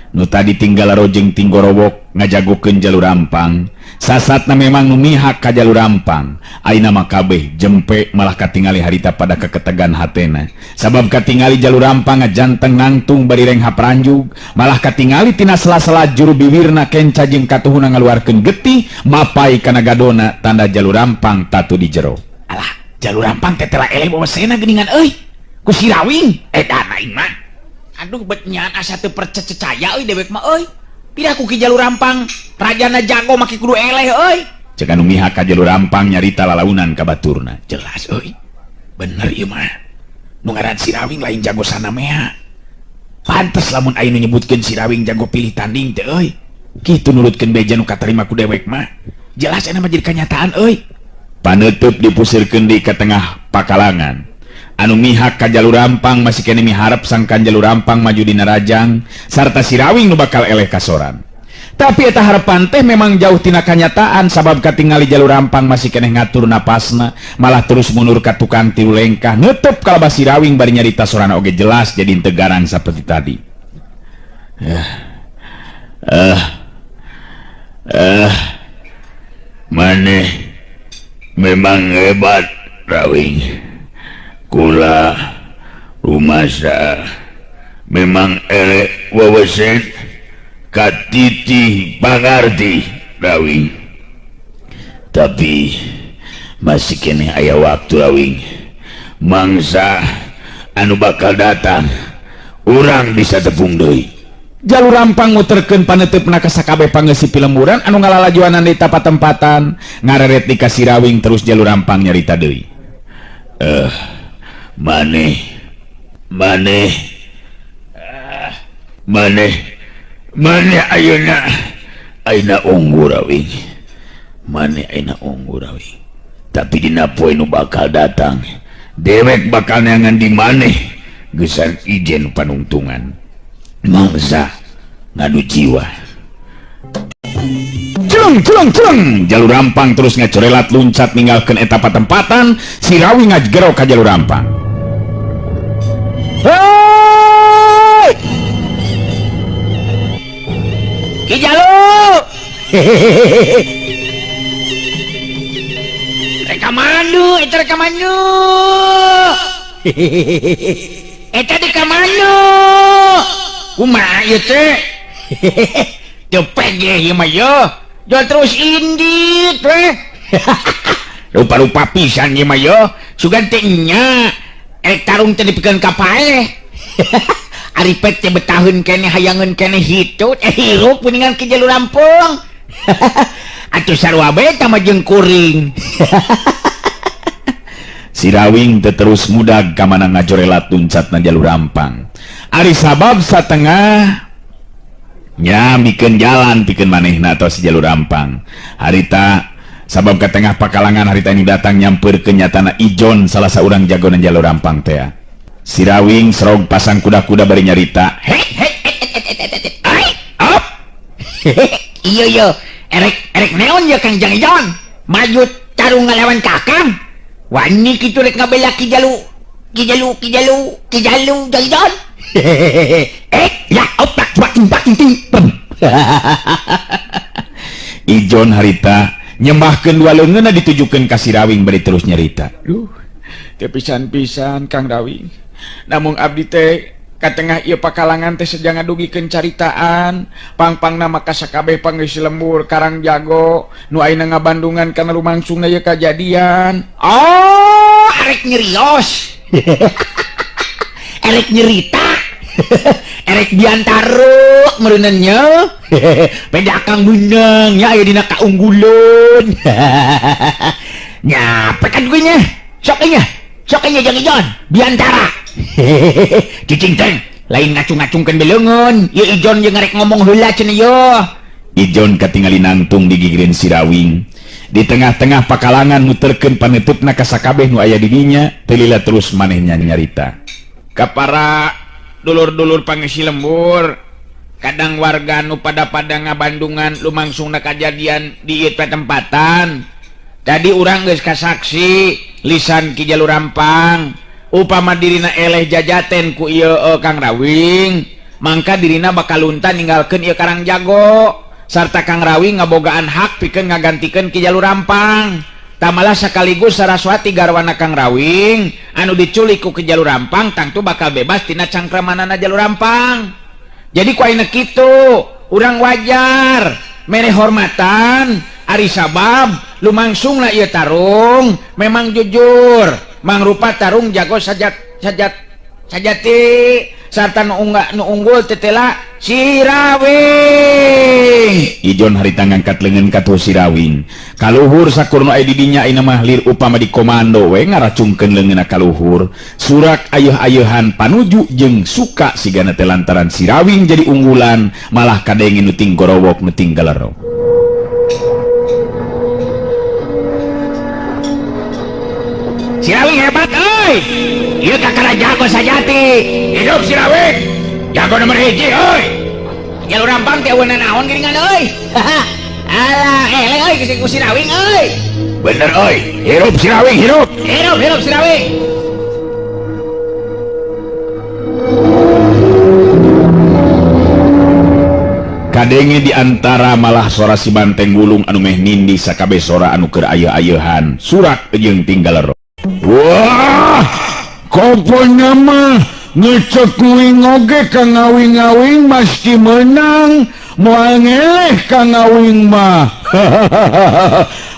B: nu tadi tinggal rojeng tinggorowok ngajagokeun Jalur Rampang sasatna memang nu mihak ka Jalur Rampang ayeuna mah kabeh jempe malah katingali harita pada keketegan hatena sabab katingali Jalur Rampang ngajanteng nangtung bari reng hapranjug malah katingali tina sela-sela juru bibirna kenca jeung katuhuna ngaluarkeun getih mapai kana gadona tanda Jalur Rampang tatu di jero
D: Alah, Jalur Rampang teh telah eleh bawa sena geuningan euy ku Sirawing edan aing mah aduh betnyaan asa teu percaya euy dewek mah euy pindah ku ki Jalur Rampang rajana jago make kudu eleh euy
B: cek anu mihak ka Jalur Rampang nyarita lalaunan ka baturna
D: jelas euy bener ieu mah nu ngaran Sirawing lain jago sanamea pantes lamun aya nu nyebutkeun Sirawing jago pilih tanding teh euy kitu nurutkeun beja nu katarima ku dewek mah jelas ena mah jadi kenyataan euy
B: paneutup dipusirkeun di ka tengah pakalangan anu mihak ka Jalur Rampang masih kene miharep sangkan Jalur Rampang maju dina rajang sarta Sirawing nu bakal eleh kasoran tapi eta harapan teh memang jauh tina kanyataan sabab katingali Jalur Rampang masih kene ngatur napasna malah terus mundur ka tukang tilu lengkah neutup kalabah Sirawing bari nyarita sorana oge jelas jadi teu garang saperti tadi maneh memang hebat Rawing kula rumasa memang elek wawasan katiti pangarti Rawing tapi masih kene aya waktu Rawing mangsa anu bakal datang urang bisa tepung deui Jalur Rampang muterkeun paneteupna ka sakabeh pangeusip pilemuran anu ngalalajuanan di tempat-tempatan ngareret di ka Sirawing terus Jalur Rampang nyarita deui maneh ayeuna unggul Rawing maneh ayeuna unggul Rawing tapi dina poe nu bakal datang dewek bakal neangan di maneh geusan ijen panungtungan mangsa ngadu jiwa Celeng Jalur Rampang terus ngacorelat luncat ninggalkeun eta patempatan Sirawing ngajgero ka Jalur Rampang
D: hei Ki Jalur reka mandu eta di kamanu kumaha ieu teh cepet ge ieu mah yo jual terus indit weh
B: rupa-rupa pisan ieu mah yo
D: sugan teh nya tarung teh dipikeun ka paeh ari pet teh betaheun kene hayangeun kene hitut hirup kuningan ke Jalur Rampung atuh sarua bae tah mah jeung kuring
B: Sirawing teu terus mudag ka mana ngajorelat luncatna Jalur Rampang ari sabab satengah nya mikeun jalan pikeun manehna tos Jalur Rampang harita sabab ka tengah pakalangan harita nu datang nyampeurkeun nyatana ijon salah saurang jagoan Jalur Rampang teh Sirawing serog pasang kuda-kuda bari nyarita
D: iya erek neon ya Kang Jang Ijon maju tarung ngalawan Kakang wani kitu rek ngabela Kijalu jalan. Ya otak bak ting.
B: Ijon harita nyembahkeun dua leungeunna ditujukeun ka si Rawing bari terus nyarita.
A: Teu pisan-pisan Kang Rawing. Namun abdi teh katengah ieu pakalangan teh sedang ngadugikeun caritaan pang-pang nama ka sakabeh pangeus lembur Karang Jago nu ayeuna ngabandungan kana lumangsungna ieu kajadian.
D: Oh, arek nyerios. Erek nyerita. Erek diantaro mereunannya. Peda Kang Bunang nya aya dina kaungguleun. Nya pekan gue nya. Sok nya jeung Ijon biantara. Cicing teh lain ngacung-ngacungkeun beleungeun. Ieu Ijon jeung ngarek ngomong heula cenah yo.
B: Ijon katingali nangtung di gigireun si Rawing. Di tengah-tengah pakalangan muterkeun panetupna ka sakabeh nu aya di dinya, teu lila terus manehnya nyarita.
A: Ka para dulur-dulur pangisi lembur, kadang warga nu pada ngabandungan lumangsungna kajadian di ieu tempatan. Tadi urang geus kasaksi lisan Ki Jalur Rampang, upama dirina eleh jajaten ku ieu Kang Rawing, mangka dirina bakal lunta ninggalkeun ieu Karang Jago, sarta Kang Rawing ngabogaan hak pikeun ngagantikeun Ki Jalur Rampang. Tamalah sekaligus Saraswati garwana Kang Rawing anu diculik ku Ki Jalur Rampang tangtu bakal bebas tina cangkramanana Jalur Rampang. Jadi ku ayeuna kitu, urang wajar mere hormatan ari sabab lumangsungna ieu tarung memang jujur mangrupa tarung jago sajati sarta nu unggul tetela si Rawing.
B: Ijon harita ngangkat leungeun ka si Rawing. Kaluhur sakurna aya di dinya ayeuna mah lir upama di komando we ngaracungkeun leungeunna kaluhur. Surak ayeuh-ayeuhan panuju jeung suka sigana teh lantaran si Rawing jadi unggulan malah kadenge nu ting gorowok nu ting galerok.
D: Si Rawing hebat euy. Ieu kakara jago sajati. Hidup si Rawing. Jago nomor 1 euy. Jalur Rampang teh aweuna naon geuningan euy. Alah eleh euy ku si Rawing euy.
B: Bener euy. Hidup si Rawing, hidup.
D: Hidup si Rawing.
B: Kadenge di antara malah suara si banteng gulung anu meh nindi sakabeh sora anu keur ayeuh-ayeuhan. Surak jeung tinggal ro.
E: Wah, koponya mah ngecek kuing oge ka ngawing-ngawing mesti menang. Moal ngeleh ka ngawing mah.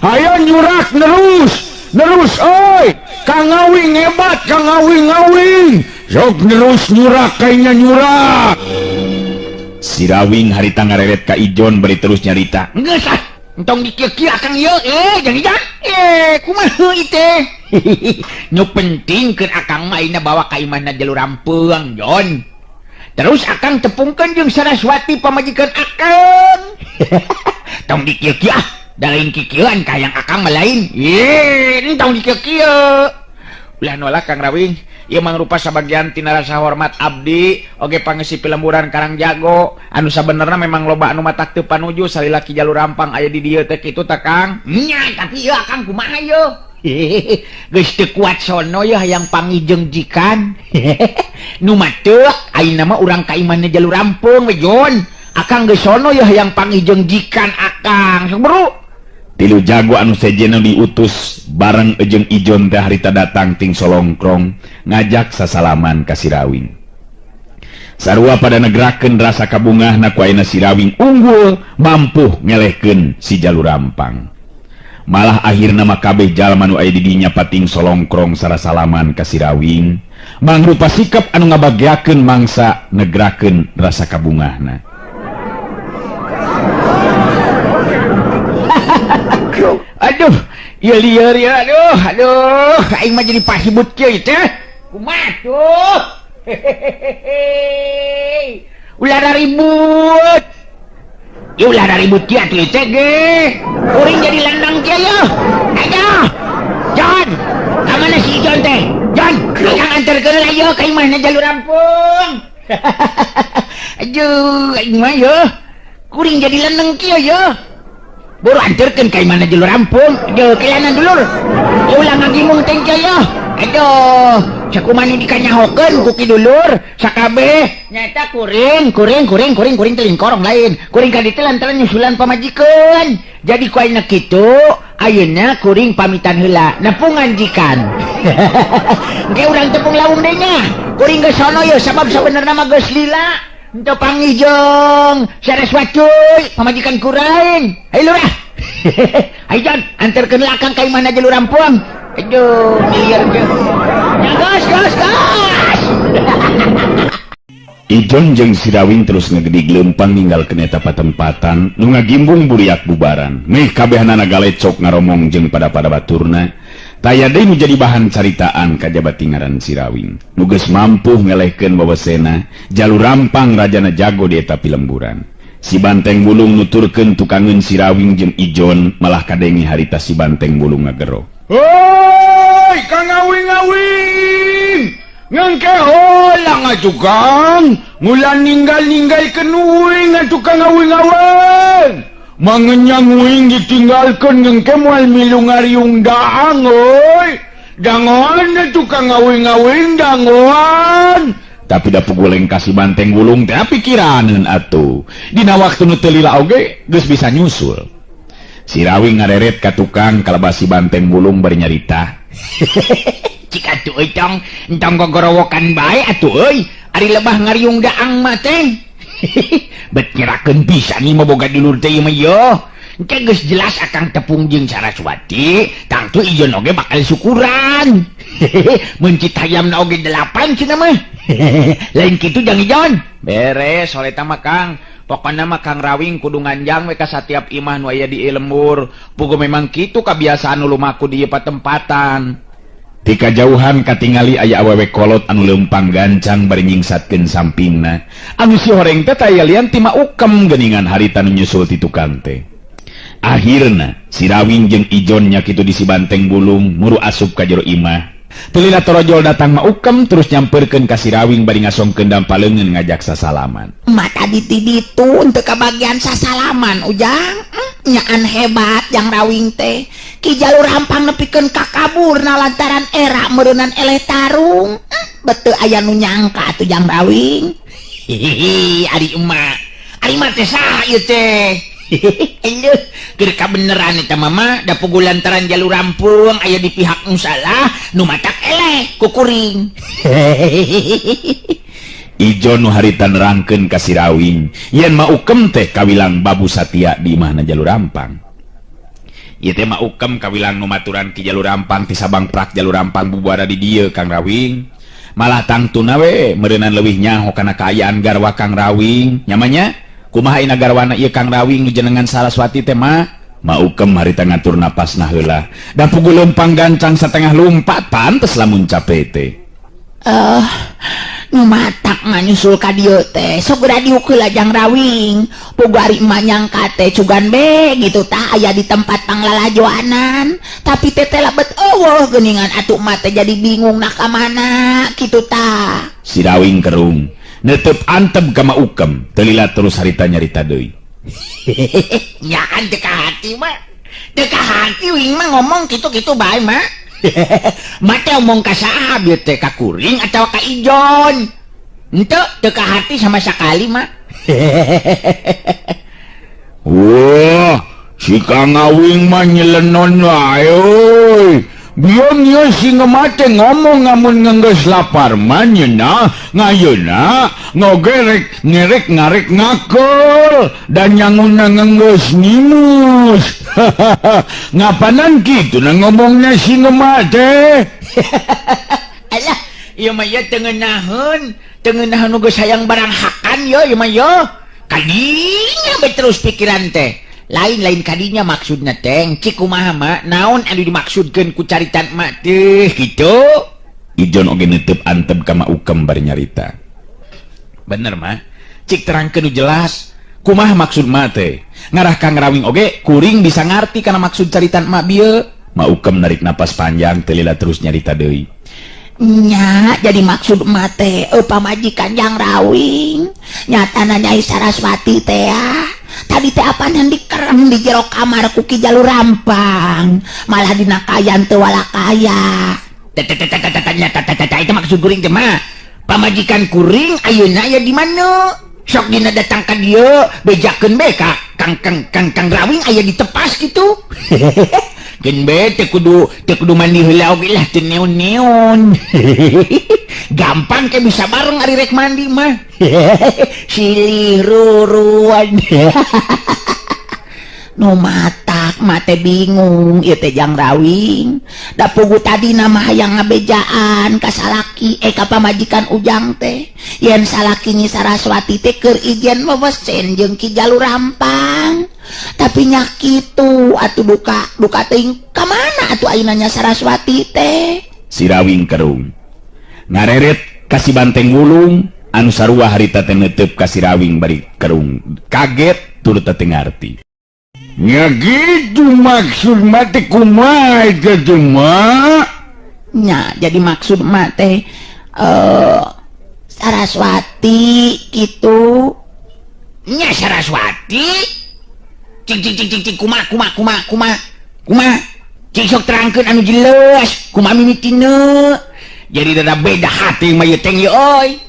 E: Ayo nyurak nerus oi. Ka ngawing hebat, ka ngawing-ngawing. Sok nerus nyurak kayaknya nyurak.
B: Si Rawing harita ngareret ka Ijon bari terus nyarita.
D: Geus ah, entong dikieu-kieu akang ieu jeung Ijon. Kumaha ieu teh? Nu penting keur akang mah ayeuna bawa ka imahna Jalur Rampang, Jon. Terus akang tepungkeun jeung Saraswati pamajikan akang. Tong dikieu-kieu ah, da lain kikieuan ka yang akang mah lain. Entong dikieu-kieu. Ulah nolak Kang Rawing. Ieu mangrupa sabagian tina rasa hormat abdi oge pangisi pilemburan Karang Jago anu sabenerna memang loba anu matak teu panuju salila Ki Jalur Rampang aya di dieu teh kitu tah Kang. Nya tapi ieu akang kumaha ieu? Geus teu kuat sono ya hayang pangijeng jikan. Nu mah teu ayeuna mah urang ka imahna Jalur Rampang we Jon. Akang geus sono ya hayang pangijeng jikan akang. Sok bro.
B: Tilu jago anu sejena diutus bareng jeung Ijon teh harita datang ting solongkrong ngajak sasalaman ka si Rawing. Sarua pada negrakeun rasa kabungahna ku ayeuna si Rawing unggul mampu ngelehkeun si Jalur Rampang. Malah akhirna mah kabeh jalma nu aya di dinya pating solongkrong sarasalaman ka si Rawing mangrupa sikap anu ngabagiakeun mangsa negrakeun rasa kabungahna.
D: Aduh, ieu lieur ya, aduh, aing mah jadi pasibut kieu teh. Kumaha tuh? Ulah ribut. Ya ulah ribut kieu atuh teh ge. Uring jadi landang kieu ya. Ayo. Jon, ka mana si Jon teh? Jon, akang anterkeun ayo ka imahna Jalur Rampang. Aduh, aing mah ya. Kuring jadi landang kieu ya. buru anterkeun ka mana Jalur Rampung. Aduh, kelana dulur. Ulang lagi mung teh ya. Aduh, sakumani dikanyahokeun ku ki dulur, sakabeh nyata kuring teuing korong lain. Kuring ka ditu lantaran nyusulan pamajikeun. Jadi ku ayeuna kitu, ayeuna kuring pamitan heula, nepungan jikan. Engke urang tepung lawung deui nya. Kuring geus sono ye sabab sabenerna mah geus lila. Henteu panggih jeung Saraswati pamajikan kuring. Hai lurah. Hai Jon, anterkeun lakang ka imahna Jalur Rampung. Aduh, biar ke. Ya gas.
B: Ijon jeung si Rawing terus ngegedi gelempang ninggal ke eta patempatan nu ngagimbung buriak bubaran. Meh kabehanana galecok ngaromong jeung pada baturna. Taya deui nu jadi bahan caritaan kajabat ngaran si Rawing. Nu geus mampu ngelehkeun wawasena Jalur Rampang rajana jago di eta pilemburan. Si Banteng Bulung nuturkeun tukangeun si Rawing jeung Ijon malah kadengi harita si Banteng Bulung ngagero.
E: Hoi, Kang Awing! Ngangke hola nga tukang, ngulan ninggal-ninggalkeun uing nga tukang awing-awing. Mangenyang uing ditinggalkeun ngangke moal milungariung daang, oi. Dangoan na tukang awing-awing, dangoan.
B: Tapi da puguleng kasih Banteng Bulung teh pikiraneun atuh. Dina waktu nu teu lila oge geus bisa nyusul. Si Rawing ngareret ka tukang kalabas si Banteng Bulung bari nyarita.
D: Cik atuh euy entong gogorowokan bae atuh euy. Ari lebah ngariung daang mah teh. Bet nyerakeun pisan ieu mah boga dulur teh ieu mah yo. Engke geus jelas akang tepung jeung Saraswati, tangtu Ijon oge bakal syukuran. Mun citayamna oge 8 cenah mah. Lain kitu jang Ijon. Beres oleh ta mah Kang. Pokoknya mah Kang Rawing kudu nganjang we ka satiap imah nu aya di lembur. Puguh memang kitu kabiasaan nu lumaku di patempatan.
B: Di kajauhan katingali aya awewe kolot anu leumpang gancang bari nyingsatkeun sampingna. Anu si horeng teh taya lian ti Maukem geuningan harita nu nyusul ti tukang teh. Akhirna si Rawing jeung Ijon nya kitu di si Banteng Bulung muru asup ka jero imah. Telila torojol datang Maukem terus nyamperkeun ka si Rawing bari ngasongkeun dampaleungeun ngajak sasalaman.
C: Mata ditu untuk kebagian sasalaman ujang nyaan hebat yang Rawing teh Ki Jalur Rampang nepikeun ka kaburna lantaran era meureunnan eleh tarung. Betul aya nu nyangka atuh jang Rawing.
D: Hihihi, ari mah teh saha ieu teh? Aduh, keur kabeneran eta mama da puguh lantaran Jalur Rampung aya di pihak nu salah nu matak eleh ku kuring.
B: Ijon nu harita nerangkeun ka si Rawing yen Maukem teh kawilang Babu Satya di imahna Jalur Rampang. Ieu teh Maukem kawilang nu maturan ki Jalur Rampang ti sabang prak Jalur Rampang bubuara di dieu Kang Rawing. Malah tangtuna we meureunnan leuwih nyaho kana kaayaan garwa Kang Rawing. Nyamanya kumaha ina garwana ieu Kang Rawing nu jenengan Saraswati teh mah? Maukem harita ngatur napasna heula. Da puguh leumpang gancang satengah lumpat pantes lamun capek teh.
C: Nu matak mah nyusul ka dieu teh sok geura diukeul jang Rawing. Puguh ari emah nyangka teh cugan be gitu tah aya di tempat panglalajoanan. Tapi teh labet eueuh geuningan atuh mah teh jadi bingung nak ka mana kitu tah.
B: Si Rawing kerung netep antep ka Maukem telila terus harita nyarita deui.
D: Nyaan teu ka hati mah. Teu ka hati wing mah ngomong kitu-kitu bae mah. Mate omong ka saha bieu teh ka kuring atawa ka Ijon? Henteu teu ka hati sama sakali mah.
E: Wah, si Kang Awing mah nyelenon wae euy. Bion ieu si ngemate ngomong ngamun ngenggeus lapar mah nyeuna ngayeuna ngogerek ngerek ngarek ngakol dan nyanguna ngenggeus nimus. Ngapanan kitu na ngomongnya si ngemate?
D: Alah, ieu mah ye teu ngeunaheun nu geus hayang barang hakan ieu mah yo. Kadinya be terus pikiran teh. Lain-lain kadinya maksudna teh cik kumaha mah naon anu dimaksudkeun ku caritan mak teh kitu.
B: Ijon oge netep antep ka Maukem bari nyarita.
D: Bener mah
B: Cik terangkeun nu jelas kumaha maksud mah teh. Ngarah Kang Rawing oge kuring bisa ngarti kana maksud caritan mak bieu. Maukem narik napas panjang telila terus nyarita deui.
C: Nya jadi maksud mate pamajikan yang Rawing nyatana Nyai Saraswati teh tadi teh apaan dikerem di jero kamar ku Ki Jalur Rampang, malah dina kayan teu wala kaya.
D: Itu maksud kuring teh mah pamajikan kuring ayeuna aya di mana? Sok dina datang ka dieu bejakeun be ka Kang Rawing aya di tepas gitu. Gen be teu kudu mandi heula oge lah teu neon-neon. Gampang ke bisa bareng ari rek mandi mah. Silih ruruan.
C: Nu matak mate bingung ieu teh Jang Rawing. Da pugu tadi nama hayang ngabejaan ka salaki ka pamajikan Ujang teh. Yen salaki Nyi Saraswati teh keur ijen meuweusceun jeung Ki Jalur Rampang. Tapi nya kitu atuh duka teuing ka mana atuh ayeuna Nya Saraswati teh?
B: Si Rawing kerung ngareret kasih banteng wulung anu sarua harita teh neuteup ka si Rawing bari kerung kaget turut teu ngarti.
E: Nya gitu maksud mati kumaha itu mah?
C: Nya jadi maksud mah teh Saraswati gitu.
D: Nya Saraswati? Cing kumaha? Cing sok terangkeun anu jelas. Kumaha mimitina? Jadi rada beda hati mah ieu teh euy.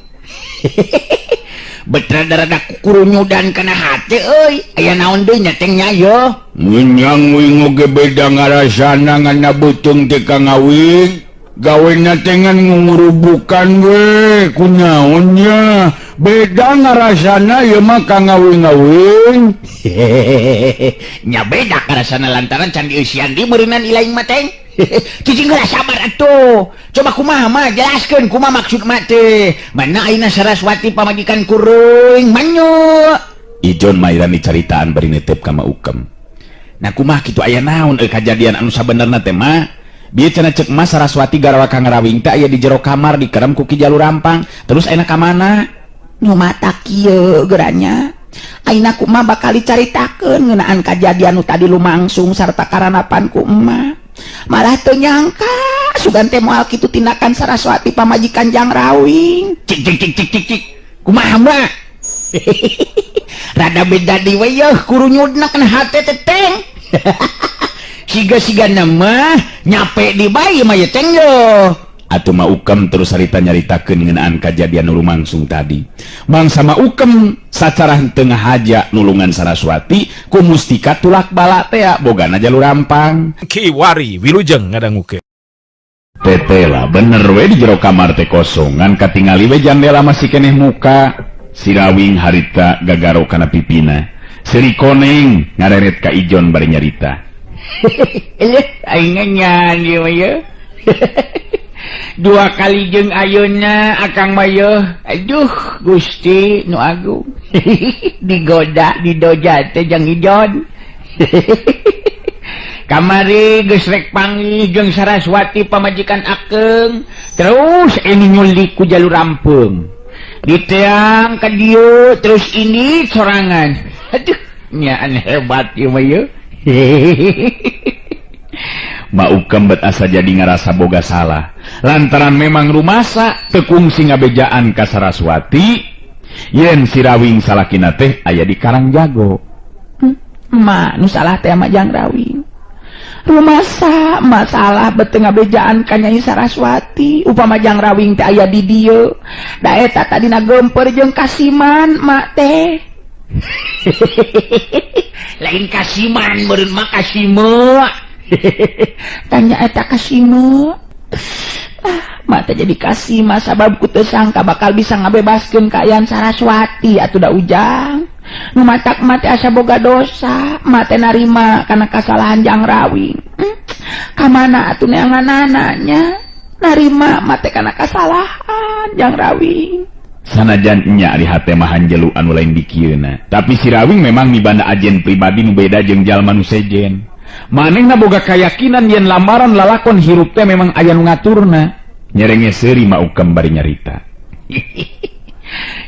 D: Betrada kurunyudan kana hati euy. Aya naon deui nya teh nya yo?
E: Menyang wing oge beda ngarasana ngana beuteung teh Kang Awing. Gawena teh ngan ngurubukan we kunaonnya. Beda ngarasana ieu mah Kang Awing.
D: Nya beda karasana lantaran can dieusian di meureunan ilaing mah teh. Cicing geus sabar atuh. Coba kumaha mah jelaskeun kumaha maksud mah teh. Mana ayeuna Saraswati pamajikan kuring manyu.
B: Ijon mairani caritaan bari neuteup ka Maukem. Nah kumaha kitu aya naon kajadian anu sabenerna teh mah? Bieu cenah ceuk mah Saraswati garawa Kang Rawing teh aya di jero kamar dikerem ku Ki Jalur Rampang. Terus ayeuna ka mana?
C: Nu matak kieu geuranya. Ayeuna kumaha bakal dicaritakeun ngeunaan kajadian nu tadi lumangsung sarta karanapan ku emak. Malah teu nyangka sugan teh moal kitu tindakan Saraswati pamajikan Jang Rawing.
D: Cik. Kumaha mah? Rada beda di we yeuh kurunyudna kana hate teh teng. Siga nama nyape di bayi mah ya teng yo.
B: Atuh Maukem terus harita nyaritakeun ngeunaan kajadian nu lumangsung tadi. Mangsa Maukem sacara henteu ngahaja nulungan Saraswati ku mustika tulak bala teh bogana Jalur Rampang.
A: Kiwari Wilujeng ngadangukeun.
B: Tetela bener we di jero kamar teh kosong ngan katingali we jandela masih keneh muka. Si Rawing harita gagaro kana pipina. Seri koneng ngareret ka Ijon bari nyarita.
D: Aing nyan ieu mah ye. 2 kali jeung ayeuna akang mah ye. Aduh Gusti nu agung. Digoda didoja teh jeung Ijon. Kamari geus rek panggih jeung Saraswati pamajikan akeung. Terus ini nyulik ku Jalur Rampung. Diteang ka dieu terus ini sorangan. Aduh nya hebat ieu mah ye.
B: Maukem bet asa jadi ngarasa boga salah lantaran memang rumasa tekungsi ngabejaan ka Saraswati yen si Rawing salakina teh aya di Karangjago.
C: Ma nu salah teh mah Jang Rawing. Rumasa masalah bet ngabejaan ka Nyai Saraswati upama Jang Rawing teh aya di dieu da eta tadina gemper jeung kasiman mak teh.
D: Lain kasiman meureun mah kasime.
C: Tanya eta kasime. Mak teh jadi kasima sabab ku teu sangka bakal bisa ngabebaskeun ka Ayan Saraswati atuh da Ujang. Nu matak mah teh asa boga dosa, mak teh narima kana kasalahan Jang Rawing. Ka mana atuh neanganana nya? Narima mak teh kana kasalahan Jang Rawing.
B: Sanajan nya ari hate mah hanjelu anu lain di kieuna, tapi si Rawing memang mibanda ajen pribadi nu beda jeung jalma nu sejen. Manehna boga kayakinan yen lamaran lalakon hirup teh memang aya nu ngaturna. Nyerenge seuri Maukem bari nyarita.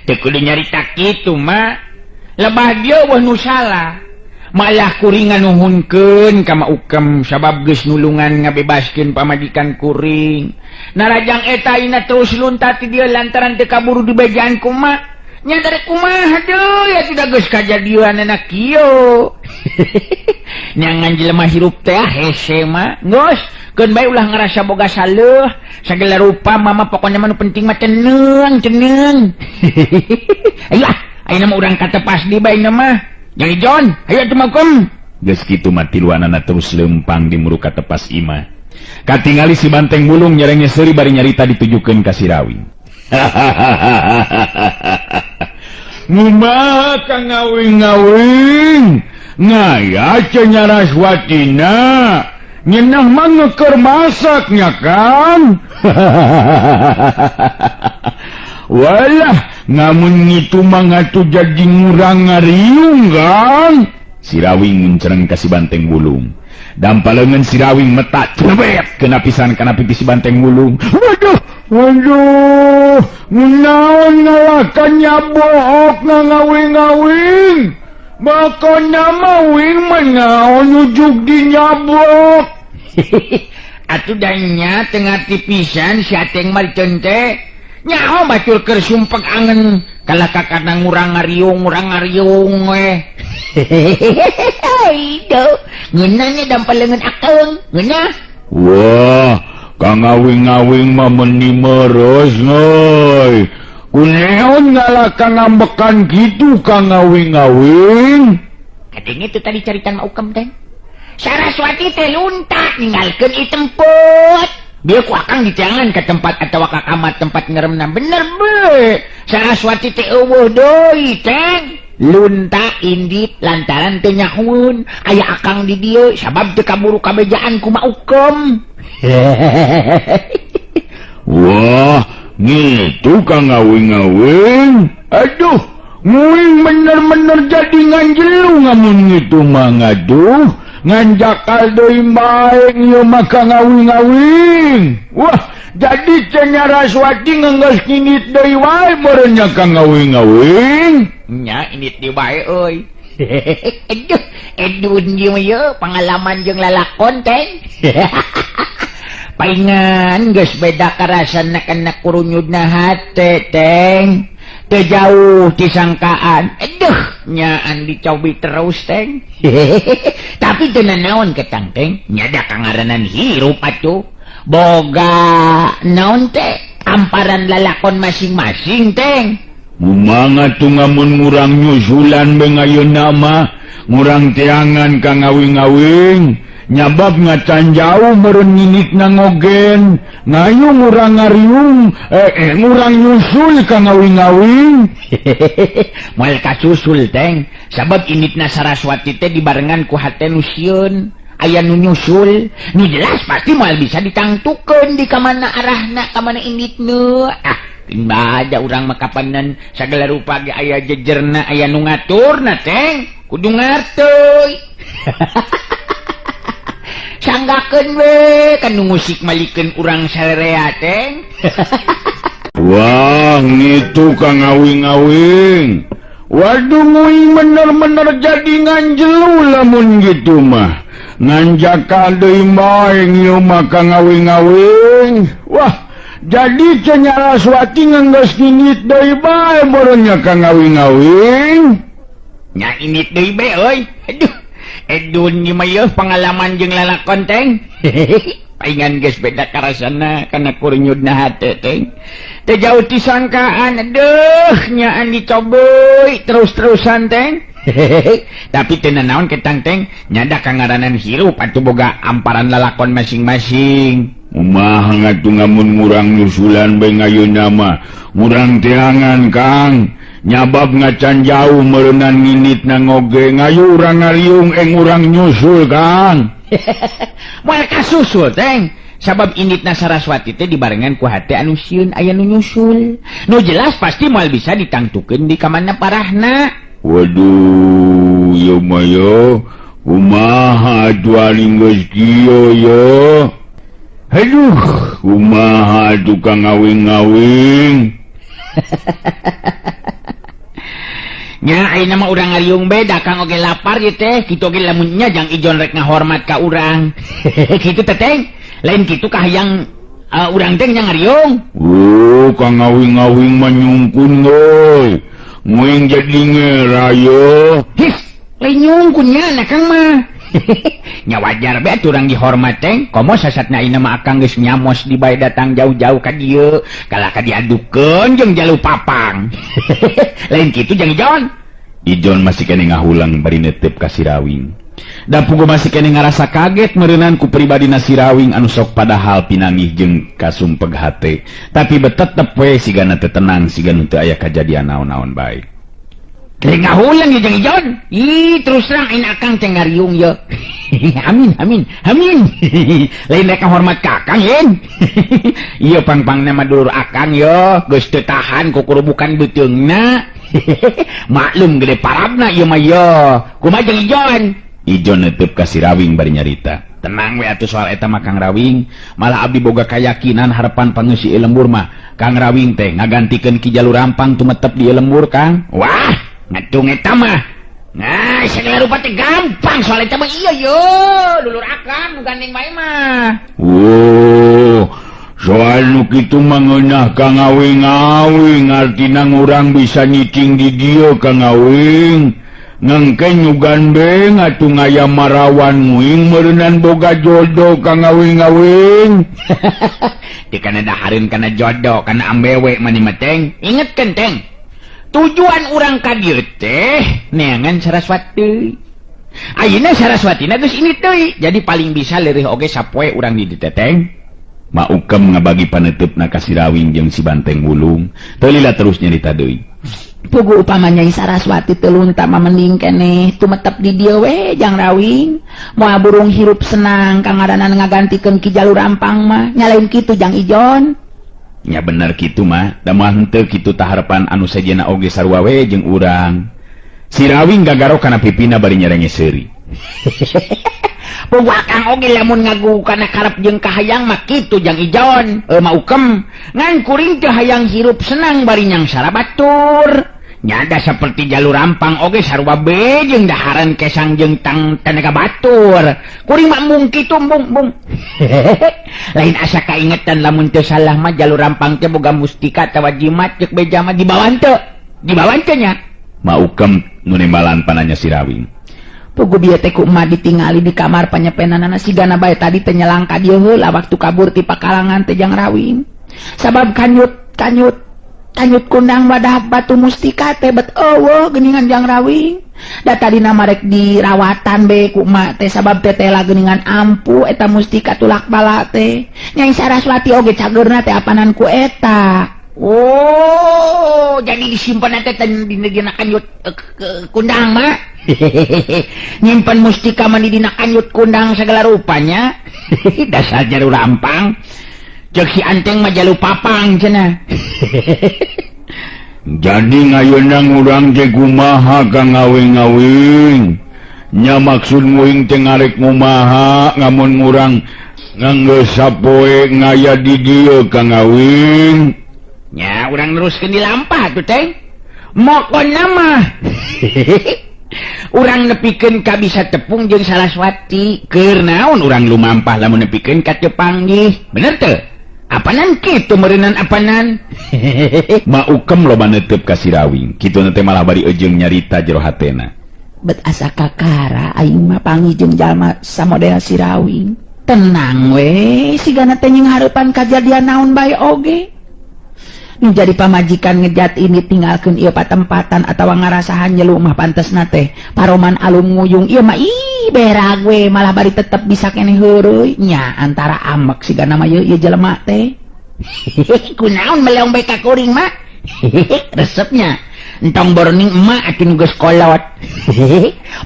D: Teu kudu nyarita kitu mah. Lebah dia wah nu salah. Malah kuring nganuhunkeun ka Maukem sabab geus nulungan ngabebaskeun pamajikan kuring. Narajang eta ina terus luntat ti dieu lantaran teu kaburu dibejaan ku mak. nya dari kumaha deuh ya tidak geus kajadian anak kieu. Nyangan jelema hirup teh hese mah geus keun bae ulah ngerasa boga saleuh sagala rupa mama pokoknya mah nu penting mah tenang. Ayo ayeuna mah urang katepas di bae mah Jang Ijon ayo atuh makem.
B: Geus kitu mah tiluanana terus lempang di muru katepas imah. Katingali si Banteng Bulung nyerenge seuri bari nyarita ditujukeun ka si Rawing.
E: Ngumaha Kang ngawing-ngawing ngaya cenah Raswatina nyeunah mah ngeuker masaknya Kang. Walah ngamun ngitu mah ngatu jadi ngurang ngariung Kang.
B: Si Rawing nguncereng ka si Banteng Bulung. Dampaleungeun si Rawing metak cebet kena pisan kana pipi si Banteng Bulung.
E: Waduh, naon ngalakan nyabohok na ngawing-ngawing. Makanya mawing menaon ujug di nyabok.
D: Atuh danya tengah tipisan si ateng mah teh nyaho batul keur sumpek angen kalaka kana ngurang ngariung we. Aido ngeunanya dampaleungeun akeung ngeunah.
E: Wah, Kang ngawing-ngawing mah meuni meres ngoy. Kunaon ngalakan ngambekan gitu Kang ngawing-ngawing?
D: Kadang itu tadi caritan mah ukem teh. Saraswati teh lunta ninggalkeun ieu tempat. Dia ku akang ditiangan ke tempat atawa ka kamar tempat ngeremna bener be. Saraswati teh eueuh deui teh. Lunta indit lantaran teu nyahoun aya akang di dieu sabab teu kaburu kabejaan ku mah ukem.
E: Wah, gitu Kang ngawing-ngawing. Aduh, nguing bener-bener jadi nganjelu ngamun gitu mah ngaduh. Nganjakal deui bae ieu mah Kang ngawing-ngawing. Wah, jadi cenah Raswati ngeunggeus kinit deui wae beureunya Kang ngawing-ngawing.
D: Nya indit di bae euy. Aduh, edun ieu pengalaman jeung lalakon teh. Paingan geus beda karasana kana kurunyudna hate teng. Teu jauh disangkaan. Aduh, nyaan dicobi terus teng. Tapi teu naon ketang teng, nya da kangaranan hirup atuh. Boga naon teh amparan lalakon masing-masing teng.
E: Umanga tu ngamun ngurang nyusulan bengayeuna mah ngurang teangan Kang ngawing-ngawing. Nyabab ngacan jauh meureun nginitna ngogen ngayung urang ngariung ngurang nyusul Kang ngawing-ngawing.
D: Moal kasusul teng sabab initna Saraswati teh dibarengan ku hate nu sieun aya nu nyusul nu jelas pasti moal bisa ditangtukeun di kamana arahna kamana inditna. Timbada urang mah kapanan sagala rupa ge aya jejerna aya nu ngaturna teng kudu ngarteuy. Sanggakeun we kan nu musik malikeun urang salerea teng.
E: Wah, gitu Kang ngawing-ngawing. Waduh, nguing bener-bener jadi nganjelu lamun gitu mah. Nganjakal deui bae ieu mah Kang ngawing-ngawing. Wah, jadi cenah Raswati ngeunggeus kinit deui bae beureunya Kang ngawing-ngawing.
D: Nya init deui be euy. Aduh, edun ieu mah yeuh pengalaman jeung lalakon teng. Paingan geus beda karasana kana kurunyudna hate teng. Teu jauh disangkaan. Aduh, nyaan dicoboy terus-terusan teng. Tapi teu naon ketang teng, nya da kangaranan hirup atuh boga amparan lalakon masing-masing.
E: Umaha ngatu ngamun ngurang nyusulan bae ngayeuna mah ngurang teangan Kang. Nyabab ngacan jauh meureunnan nginitna ngoge ngayu urang ngariung urang nyusul Kang.
D: Moal kasusul teng sabab inditna Saraswati teh dibarengan ku hate anu sieun aya nu nyusul nu jelas pasti moal bisa ditangtukeun di kamana parahna.
E: Waduh, ya mah ya kumaha atuh aling geus kieu ya. Aduh, kumaha atuh Kang ngawing-ngawing.
D: Nya ayeuna mah urang ngariung beda Kang oge lapar ieu teh kitu oge lamun nya Jang Ijon rek ngahormat ka urang. Kitu teh teng lain kitu ka hayang urang teh nya ngariung.
E: Oh, Kang ngawing-ngawing mah nyungkun euy. Muing jadi ngerayo.
D: His, lenyung kunya na kang mah. Nya wajar be urang dihormat teh. Komo sasatna ina mah akang geus nyamos di bae datang jauh-jauh ka dieu. Kala ka diadukeun jeung jalu papang. Lain kitu jeung Ijon.
B: Ijon masih kene ngahulang bari netep ka si Rawing. Da puguh masih kene ngarasa kaget meureunnan ku pribadina si Rawing anu sok padahal pinangih jeung kasumpeg hate. Tapi betetep we sigana teu tenang sigana teu aya kajadian naon-naon bae.
D: Lain ngahulang ya jeung Ijon. Ih, terus terang ina akang teh ngariung ye. Amin. Lain rek hormat ka akang yen. Ieu pang-pangna mah dulur akang yo, geus teu tahan ku kurubukan beuteungna. Maklum gede parabna ieu mah yo. Kumaha jeung Ijon?
B: Ijon netep ka si Rawing bari nyarita.
D: Tenang we atuh soal eta mah Kang Rawing. Malah abdi boga kayakinan harapan pangeusi ieu lembur mah. Kang Rawing teh ngagantikeun Ki Jalur Rampang tumetep di ieu lembur, Kang. Wah, ngatung eta mah. Nah, segala rupa teh gampang soal eta mah iya yo. Dulur akang nu gandeng bae mah.
E: Soal nu kitu mah ngeunah Kang Awing-awing artina urang bisa nyicing di dieu Kang Awing. Ngengke nyugan beng atuh ngaya marawan muing meureunnan boga jodoh Kang Awing-awing.
D: Di kana dahareun kana jodoh kana ambewe mani mah teng. Ingetkeun teng. Tujuan urang ka dieu teh neangan Saraswati. Ayeuna Saraswatina geus ini teuy. Jadi paling bisa leureih oge sapoe urang di dieu teh.
B: Maukem ngabagi panetepna ka si Rawing jeung si Banteng Wulung. Teu lila terus nyarita deui.
C: Pugu upamanya Saraswati teu lunta mah mending keneh tumetep di dieu we Jang Rawing. Moal burung hirup senang kangaranan ngagantikeun Ki Jalur Rampang mah nyalain kitu Jang Ijon.
B: Ya bener kitu mah, da moal henteu kitu taharepan anu sejenna oge sarua we jeung urang. Si Rawing gagaro kana pipina bari nyerenge seuri.
D: Pugu akang oge lamun ngagu kana karep jeung kahayang mah kitu Jang Ijon. Maukem ngan kuring teh hayang hirup senang bari nyang sarabatur. Nyada seperti Jalur Rampang oge sarua be jeung daharan kesang jeung tang tenaga batur. Kuring mah mung kitu bung. Lain asa kaingetan lamun teu salah mah Jalur Rampang teh boga mustika tawa jimat ceuk beja mah dibawan teu. Dibawan teu nya.
B: Maukem nu nembalan pananya si Rawing.
C: Pugu bieu teh ku emak ditingali di kamar panyepenanana sigana bae tadi teh nyelang ka dieu heula waktu kabur ti pakalangan teh Jang Rawing. Sabab kanyut kundang wadah batu mustika teh bet eueuh geuningan Jang Rawing. Da tadina marek dirawatan be ku emak teh sabab tetela geuningan ampu eta mustika tulak bala teh. Nyai Saraswati oge cageurna teh apanan ku eta.
D: Oh, jadi disimpan teh dina kanyut kundang mah. Nyimpen mustika mah di dina kanyut kundang segala rupanya. Dasar Jalur Rampang. Cek si Anteng mah jalu papang cenah.
E: Jadi ngayeuna urang teh kumaha Kang Awing-awing? Nya maksud muing teh ngarek kumaha ngamun urang ngangge sapoe ngaya di dieu Kang Awing?
D: Nya urang neruskeun di lampah tuh teh. Mokonna mah. Urang nepikeun ka bisa tepung jeung Saraswati. Keur naon urang lumampah lamun nepikeun ka teu panggih. Bener teu? Apanan kitu meureunnan apanan?
B: Maukem loba netep ka si Rawing. Kitu teh malah bari ejeung nyarita jero hatena.
C: Bet asa kakara aing mah panggih jeung jalma samodel si Rawing. Tenang we, sigana teh nying hareupan kajadian naon bae oge. Nu jadi pamajikan ngejat ini tinggalkeun ieu patempatan atawa ngarasahan nyelu mah pantesna teh paroman alum nguyung ieu mah ih berag we malah bari tetep bisa keneh heureuy nya antara amek sigana mah ieu jelema teh.
D: Kunaon meleong bae ka kuring mah? Resepnya entong burning emak atuh nu geus kolot.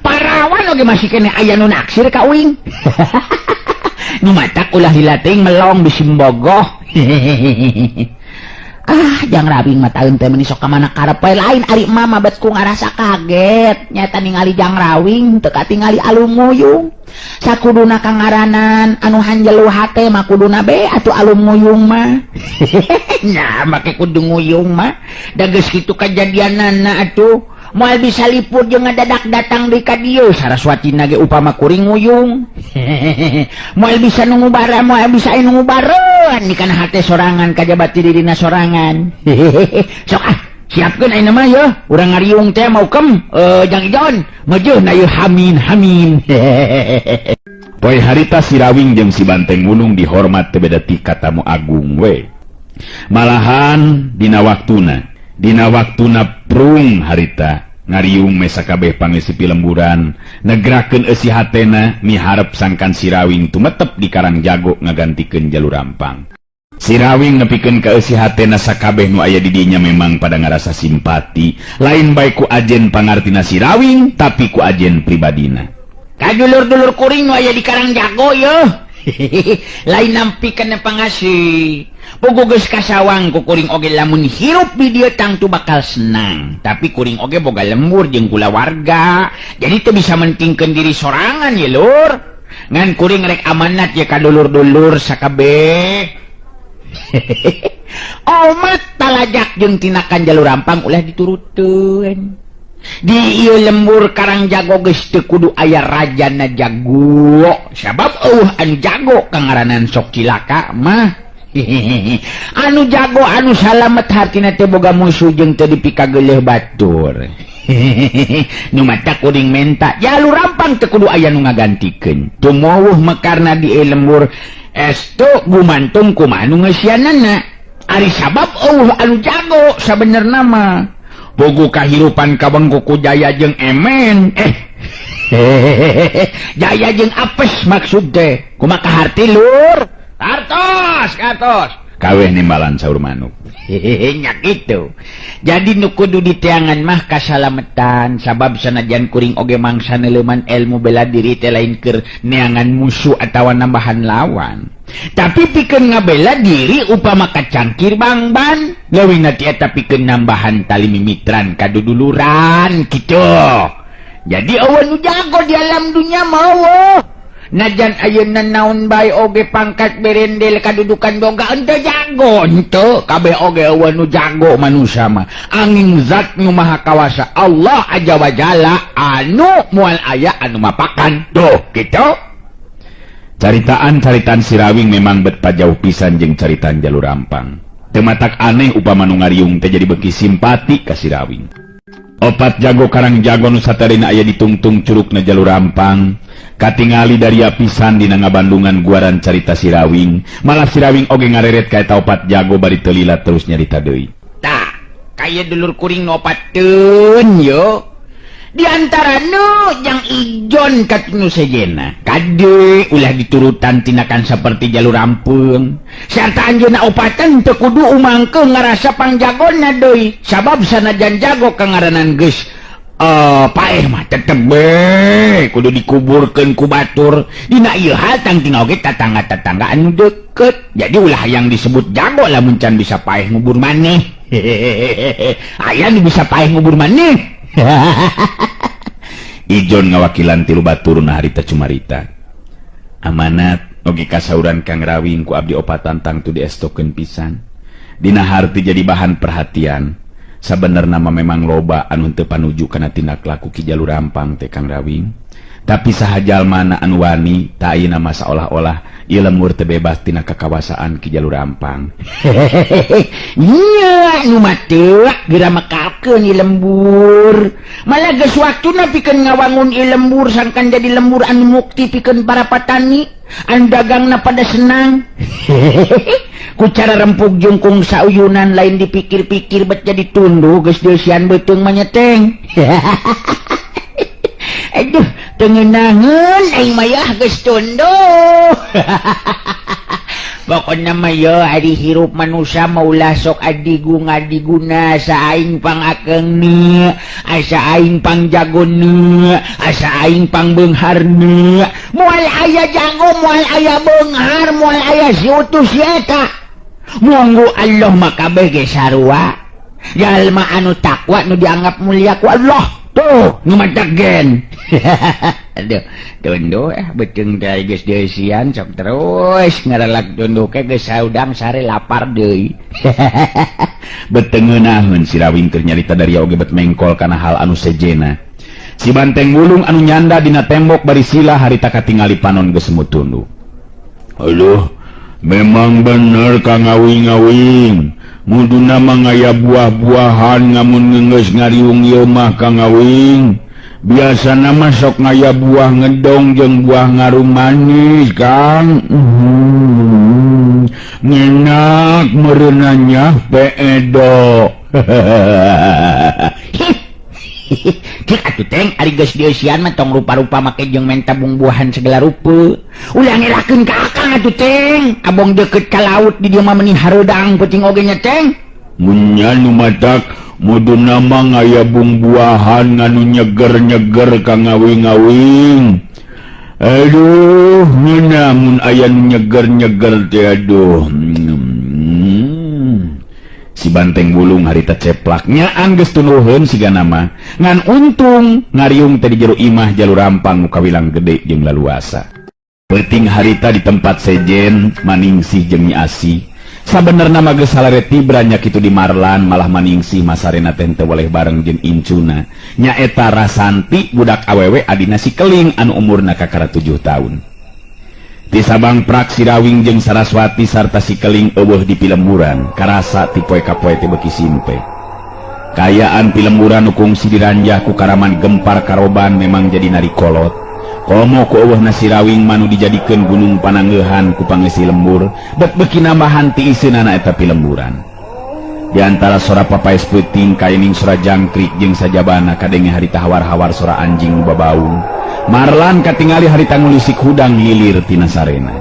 D: Parawan oge masih keneh aya nu naksir ka uing. Nu matak ulah hilating melong bisi mbogoh.
C: Jang Rawing mah taeun teh meuni sok ka mana karep we lain ari mama bet ku ngarasa kaget nyata ningali Jang Rawing teu katingali alum nguyung. Sakuduna kangaranan anu hanjelu hate mah kuduna be atuh alum nguyung mah.
D: Nah, make kudu nguyung mah. Da geus kitu kajadianana atuh. Moal bisa lipur jeung ngadadak datang di ka dieu Saraswatina ge upama kuring nguyung. Moal bisa nunggu bara, moal bisa nunggu bareun di kana hate sorangan kajaba ti dina sorangan. Sok siapkan ayo nama ya urang ngariung teh mau kem Jang Ijon maju na yeuh hamin
B: Poe harita si Rawing jeung si Banteng Wulung dihormat teu beda ti katamu agung we. Malahan dina waktuna prung harita ngariung mesa kabeh pangesipi lemburan negrakeun eusi hatena miharep sangkan si Rawing tumetep di Karang Jago ngagantikeun Jalur Rampang. Si Rawing nepikeun ka eusi hatena sakabeh nu aya di dinya memang pada ngarasa simpati, lain bae ku ajen pangartina si Rawing tapi ku ajen pribadina.
D: kadulur-dulur kuring nu aya di Karang Jago yeuh lain nampikeun pangasih pugu geus kasawang ku kuring oge lamun hirup di dieu tangtu bakal senang tapi kuring oge boga lembur jeung kulawarga jadi teu bisa mentingkeun diri sorangan ye lur ngan kuring rek amanat ya kadulur-dulur sakabeh omat talajak jeung tinakan Jalur Rampang ulah diturutkeun di ieu lembur Karang Jago geus teu kudu aya rajana jago sabab anu jago kangaranan sok cilaka mah anu jago anu salamet hartina teh boga musuh jeung teu dipikageuleuh batur nu mata kuring menta Jalur Rampang teu kudu aya nu ngagantikeun tumeuh mekarna di ieu lembur estu gumantung kumaha nu ngeusianana ari sabab anu jago sabenerna mah bogu kahirupan kabengku ku Jaya jeung Emen Jaya jeung apes maksud teh kumaha kaharti lur kartos
B: Kaweh nimbalan saur manuk
D: nya kitu jadi nu kudu diteangan mah kasalametan sabab sanajan kuring oge mangsa neuleuman ilmu bela diri teh lain keur neangan musuh atawa nambahan lawan tapi pikeun ngabela diri upama kacangkir bangban leuwihna ti eta pikeun nambahan tali mimitran kaduduluran kitu jadi eueuh nu jago di alam dunya mah najan ayeuna naon bae oge pangkat berendel kadudukan boga ente jago ente kabeh oge eueuh nu jago manusia mah angin zat nu maha kawasa Allah aja wa jalla anu moal aya anu mapakan tuh kitu
B: caritaan si Rawing memang bet pajauh pisan jeung caritaan Jalur Rampang teu matak aneh upama nu ngariung teh jadi beuki simpati ka si Rawing. Opat jago Karang Jago nu satarina aya ditungtung curugna Jalur Rampang katingali dari pisan dina ngabandungan guaran carita si Rawing malah si Rawing oge ngareret ka eta opat jago bari teu lila terus nyarita deui
D: tah kaya dulur kuring nu opatkeun yo di antara nu Jang Ijon katinu sejena kade ulah diturutan tinakan seperti Jalur Rampung sarta anjeunna opatan teu kudu umangkeun ngarasa pangjagonna deui sabab sanajan jago kangaranan geus paeh mah tetep be kudu dikuburkeun ku batur dina ieu hal tangtina oge tatangga-tatangga anu deukeut jadi ulah yang disebut jago lamun can bisa paeh ngubur maneh aya nu bisa paeh ngubur maneh
B: Ijon ngawakilan tilu batur na harita cumarita amanat oge kasauran Kang Rawing ku abdi opatan tangtu diestokeun pisan dina harti jadi bahan perhatian sabenerna mah memang loba anu teu panuju kana tindak laku ki Jalur Rampang teh Kang Rawing tapi saha jalmana anu wani ta ayeuna mah saolah-olah ieu lembur teu bebas tina kakawasaan ki Jalur Rampang
D: iya nu mah teu geura mekalkeun ieu lembur malah geus waktuna pikeun ngawangun ieu lembur sangkan jadi lembur anu mukti pikeun para patani anu dagangna pada senang ku cara rempuk jungkung sauyunan lain dipikir-pikir bet jadi tunduh geus deusian beuteung mah nyeteng aduh tengeunangeun aing mah yah geus tunduh pokona mah yo ari hirup manusia maulah sok adigu ngadiguna asa aing pangakeungna asa aing pangjagona asa aing pangbeungharna moal aya jago moal aya beunghar moal aya siutus eta monggo Allah mah kabeh ge sarua jalma anu takwa nu dianggap mulia ku Allah tuh nu matagen aduh tunduh beuteung teh geus deusian sok terus ngarelak tunduh ke geus saudang sare lapar deui
B: beuteung ngeunaheun si Rawing keur nyarita dari oge bet mengkol kana hal anu sejena si Banteng Wulung anu nyanda dina tembok bari sila harita katingali panon geus semut tunduh
E: aduh memang bener Kang Ngawing mudu nama ngaya buah-buahan ngamun ngeungeus ngariung ieu mah Kang Awing biasa nama sok ngaya buah ngedong jeung buah ngarum manis Kang ngenak merenanya peedo
D: Cik atuh teng ari geus dieusian mah tong rupa-rupa make jeung men tabung buahan segala rupa ulah ngelakeun ka akang atuh teng abong deukeut ka laut di dieu mah meni hareudang peuting oge nya teng
E: munya nu matak mudu nama ngaya buah-buahan nganu nyeger-nyeger Kang Awing aduh namun aya nu nyeger-nyeger teh aduh si banteng bulung harita ceplaknya angges tunuhun siga nama ngan untung ngariung tadi jero imah jalur rampang nu kawilang gede jeung laluasa peuting harita di tempat sejen Maningsih jeung Nyi Asi sabenerna mah geus salareti branyak kitu di Marlan malah Maningsih masarena teh teu boleh bareng jeung incuna nyaeta Rasanti budak awewe adina si Keling anu umurna kakara 7 tahun di Sabang Prak Sirawing jeung Saraswati sarta si Keling eueuh di Pilemburan karasa ti poe ka poe teh beuki simpe kayaan Pilemburan nu kungsi diranjah ku Karaman Gempar Karoban memang jadi nari kolot komo ku eueuhna Sirawing manu dijadikeun gunung panangeuhan ku pangeusi lembur bet beuki nambahan ti iseunana eta Pilemburan di antara sora papaes peuting kaening sora jangkrik jeung sajabana kadenge harita hawar-hawar sora anjing nu babaung Marlan katingali harita ngulisik hudang lilir tina sarena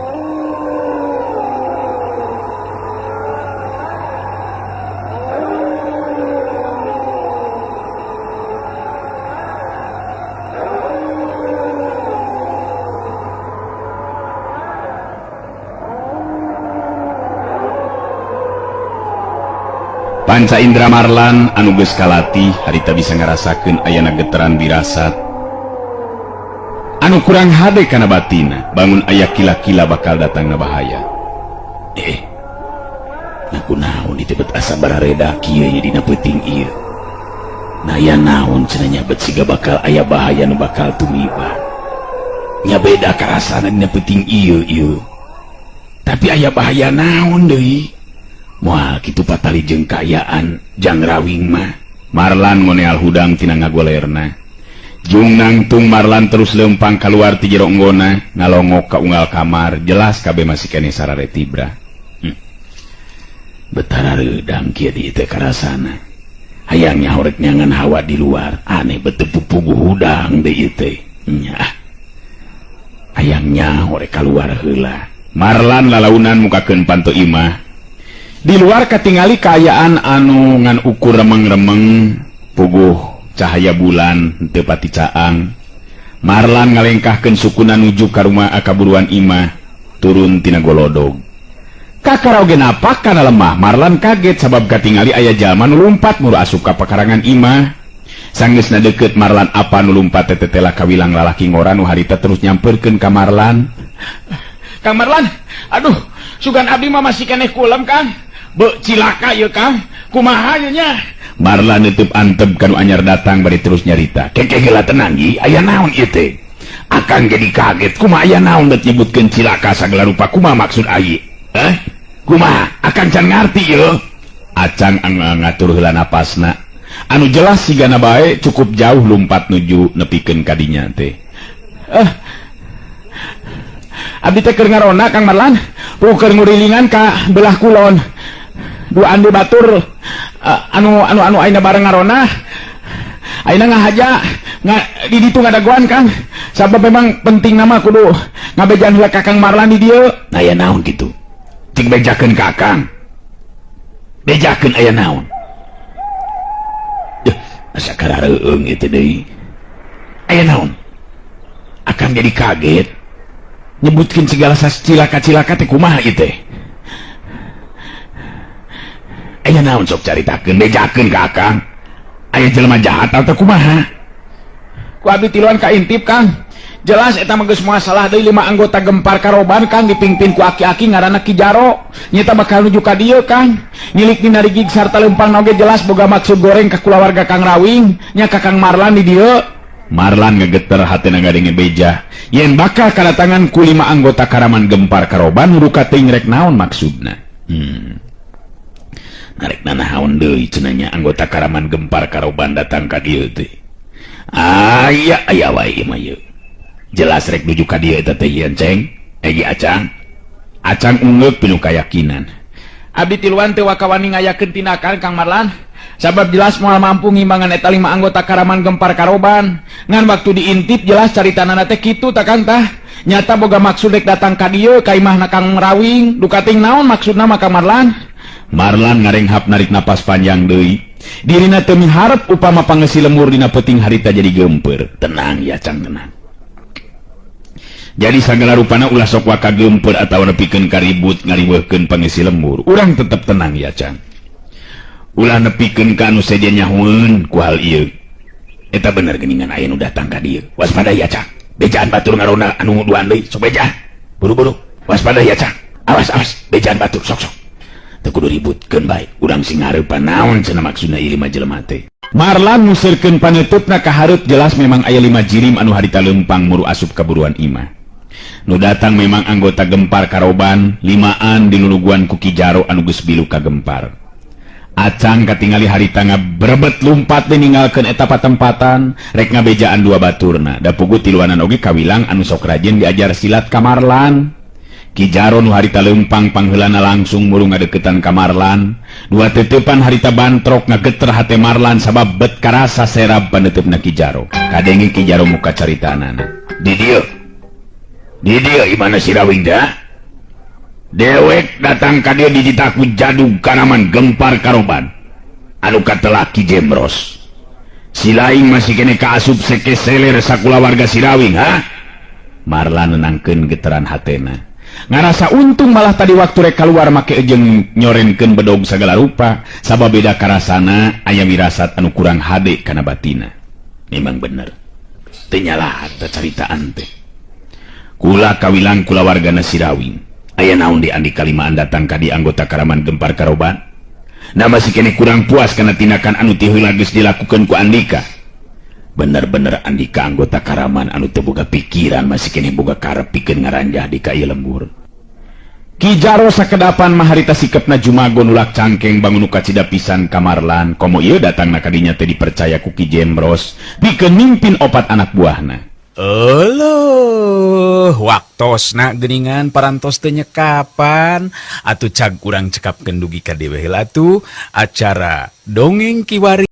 E: Panca Indra Marlan anu geus kalati harita bisa ngarasakeun ayana geteran dirasat anu kurang hade kana batina bangun aya kila-kila bakal datang na bahaya naku naon ditebet asa barareda kieu nya dina peuting ieu na aya naon cenah nyabet siga bakal aya bahaya nu bakal tumiba nya beda karasana dina peuting ieu tapi aya bahaya naon deui moal kitu patali jeung kaayaan jang rawing mah Marlan ngoneal hudang tina ngagolerna jung nangtung Marlan terus lempang keluar ti jero enggona ngalongok ka unggal kamar jelas kabeh masih kene sarare tibra betara reudang kieu di teu karasana hayangnya horek nyangan hawa di luar aneh beteu pupugu hudang deui teh nya hayangnya horek kaluar heula Marlan lalaunan mukakeun panto imah di luar katingali kaayaan anu ngan ukur remeng-remeng puguh cahaya bulan teu pati caang Marlan ngalengkahkeun sukuna nuju ka rumah akaburuan imah turun tina golodog kakaraoge napak kana lemah Marlan kaget sabab katingali aya jalma nu lumpat muru asup ka pakarangan imah sanggeusna deukeut Marlan apa nu lumpat teh tetela kawilang lalaki ngora nu harita terus nyamperkeun ka Marlan Kang Marlan aduh sugan abdi mah masih keneh kulem Kang be cilaka ieu Kang kumaha ieu nya Marlan neutup antep kanu anyar datang bari terus nyarita keke geula tenang ieu aya naon ieu teh akang jadi kaget kumaha aya naon dat nyebutkeun cilaka sagala rupa kumaha maksud ayi kumaha akang can ngarti ieu acan ngatur heula napasna anu jelas sigana bae cukup jauh lumpat nuju nepikeun ka dinya teh abdi teh keur ngarona Kang Marlan keur ngurilingan ka belah kulon dua andi batur anu aina bareng ngarona aina ngahaja di ditu ngadagoan Kang sabab memang penting nama kudu ngabejan heula ka Kang Marlan di dieu aya naon kitu cing bejakeun ka Kang bejakeun aya naon asa karareueung ieu deui aya naon akan jadi kaget nyebutkeun segala cilaka-cilaka teh kumaha ieu teh aya naon sok caritakeun bejakeun ka Akang aya jelema jahat atau kumaha ku abdi tiluan ka intip Kang jelas eta mah geus masalah deui 5 anggota Gempar Karoban Kang dipingpin ku aki-aki ngaranna Ki Jaro nyata bakal nuju ka dieu Kang nyilik dina rigig sarta leumpang oge jelas boga maksud goreng ka kulawarga Kang Rawing nya ka Kang Marlan di dieu Marlan ngegeter hatena ngadenge beja yen bakal kadatangan ku 5 anggota Karaman Gempar Karoban ruka teuing rek naon maksudna
B: ngarek nanahaon deui cenanya anggota Karaman Gempar Karoban datang ka dieu teh. Aya wae mah ieu. Jelas rek nuju ka dieu eta teh ieun ceng. Egi acang. Acang ungeuk pinu kayakinan. Abdi tiluan teh wakawani ngayakeun tindakan Kang Marlan. Sabab jelas moal mampu ngimbangan eta 5 anggota Karaman Gempar Karoban. Ngan waktu diintip jelas caritanana teh kitu tah Kang tah. Nyata boga maksud rek datang ka dieu ka imahna Kang Rawing. Dukating naon maksudna mah Kang Marlan? Marlan ngarenghap narik napas panjang deui. Dirina teu miharep upama pangeusi lemur dina peuting harita jadi gempeur. Tenang ya Cang, tenang. Jadi sagala rupana ulah sok waka gempeur atawa nepikeun karibut ngariweuhkeun pangeusi lemur. Urang tetep tenang ya Cang. Ulah nepikeun ka anu sedia nyahoeun ku hal ieu. Eta bener geuningan aya nu datang ka dieu. Waspada ya Cang. Bejaan batur ngarona anu duaan deui. Sok beja. Buru-buru. Waspada ya Cang. Awas bejaan batur sok. Teu kudu ributkeun bae. Urang sing hareupan naon cenah maksudna ieu mah jelema teh. Marlan museurkeun paneutupna ka hareup jelas memang aya 5 jirim anu harita leumpang muru asup kaburuan imah. Nu datang memang anggota Gempar Karoban, 5an diluluguan ku Ki Jaro anu geus bilu ka Gempar. Acang katingali harita ngabrebet lumpat teh ninggalkeun eta patempatan, rek ngabejaan 2 baturna. Da puguh tiluanan oge kawilang anu sok rajin diajar silat ka Marlan. Ki Jaro nu harita leumpang pangheulana langsung muru ngadeukeutan ka Marlan. 2 teutepan harita bantrok ngageter hate Marlan sabab bet karasa serab paneutupna Ki Jaro. Kadenge Ki Jaro muka caritanana. Di dieu imana si Rawing dah? Dewek datang ka dieu dijitaku Jadug Karaman Gempar Karoban. Anu katelah Ki Jembros. Si laing masih kene kaasup seke seler sakulawarga si Rawing, ha? Marlan nenangkeun geteran hatena. Ngarasa untung malah tadi waktu rek keluar make ejeng nyorenkeun bedog sagala rupa, sabab beda karasana aya wirasat anu kurang hade kana batina. Memang bener. Teu nyalah teh caritaan teh. Kula kawilang kulawargana si Rawing. Aya naon di andi kalimaan datang ka di anggota Karaman Gempar Karoban? Na masih kene kurang puas kana tindakan anu teu heula geus dilakukeun ku Andika. Bener-bener Andika anggota Karaman anu teu boga pikiran masih kene boga karep pikeun ngaranjah di ka ieu lembur. Ki Jaro sakedapan mah harita sikepna jumago nulak cangkeng bangun nu kacida pisan ka Marlan, komo ieu datangna ka dinya teh dipercaya ku Ki Jembros pikeun mimpin 4 anak buahna.
A: Waktosna geuningan parantos teu nyekapan atuh cag urang cekapkeun dugi ka dewe heula atuh acara dongeng kiwari.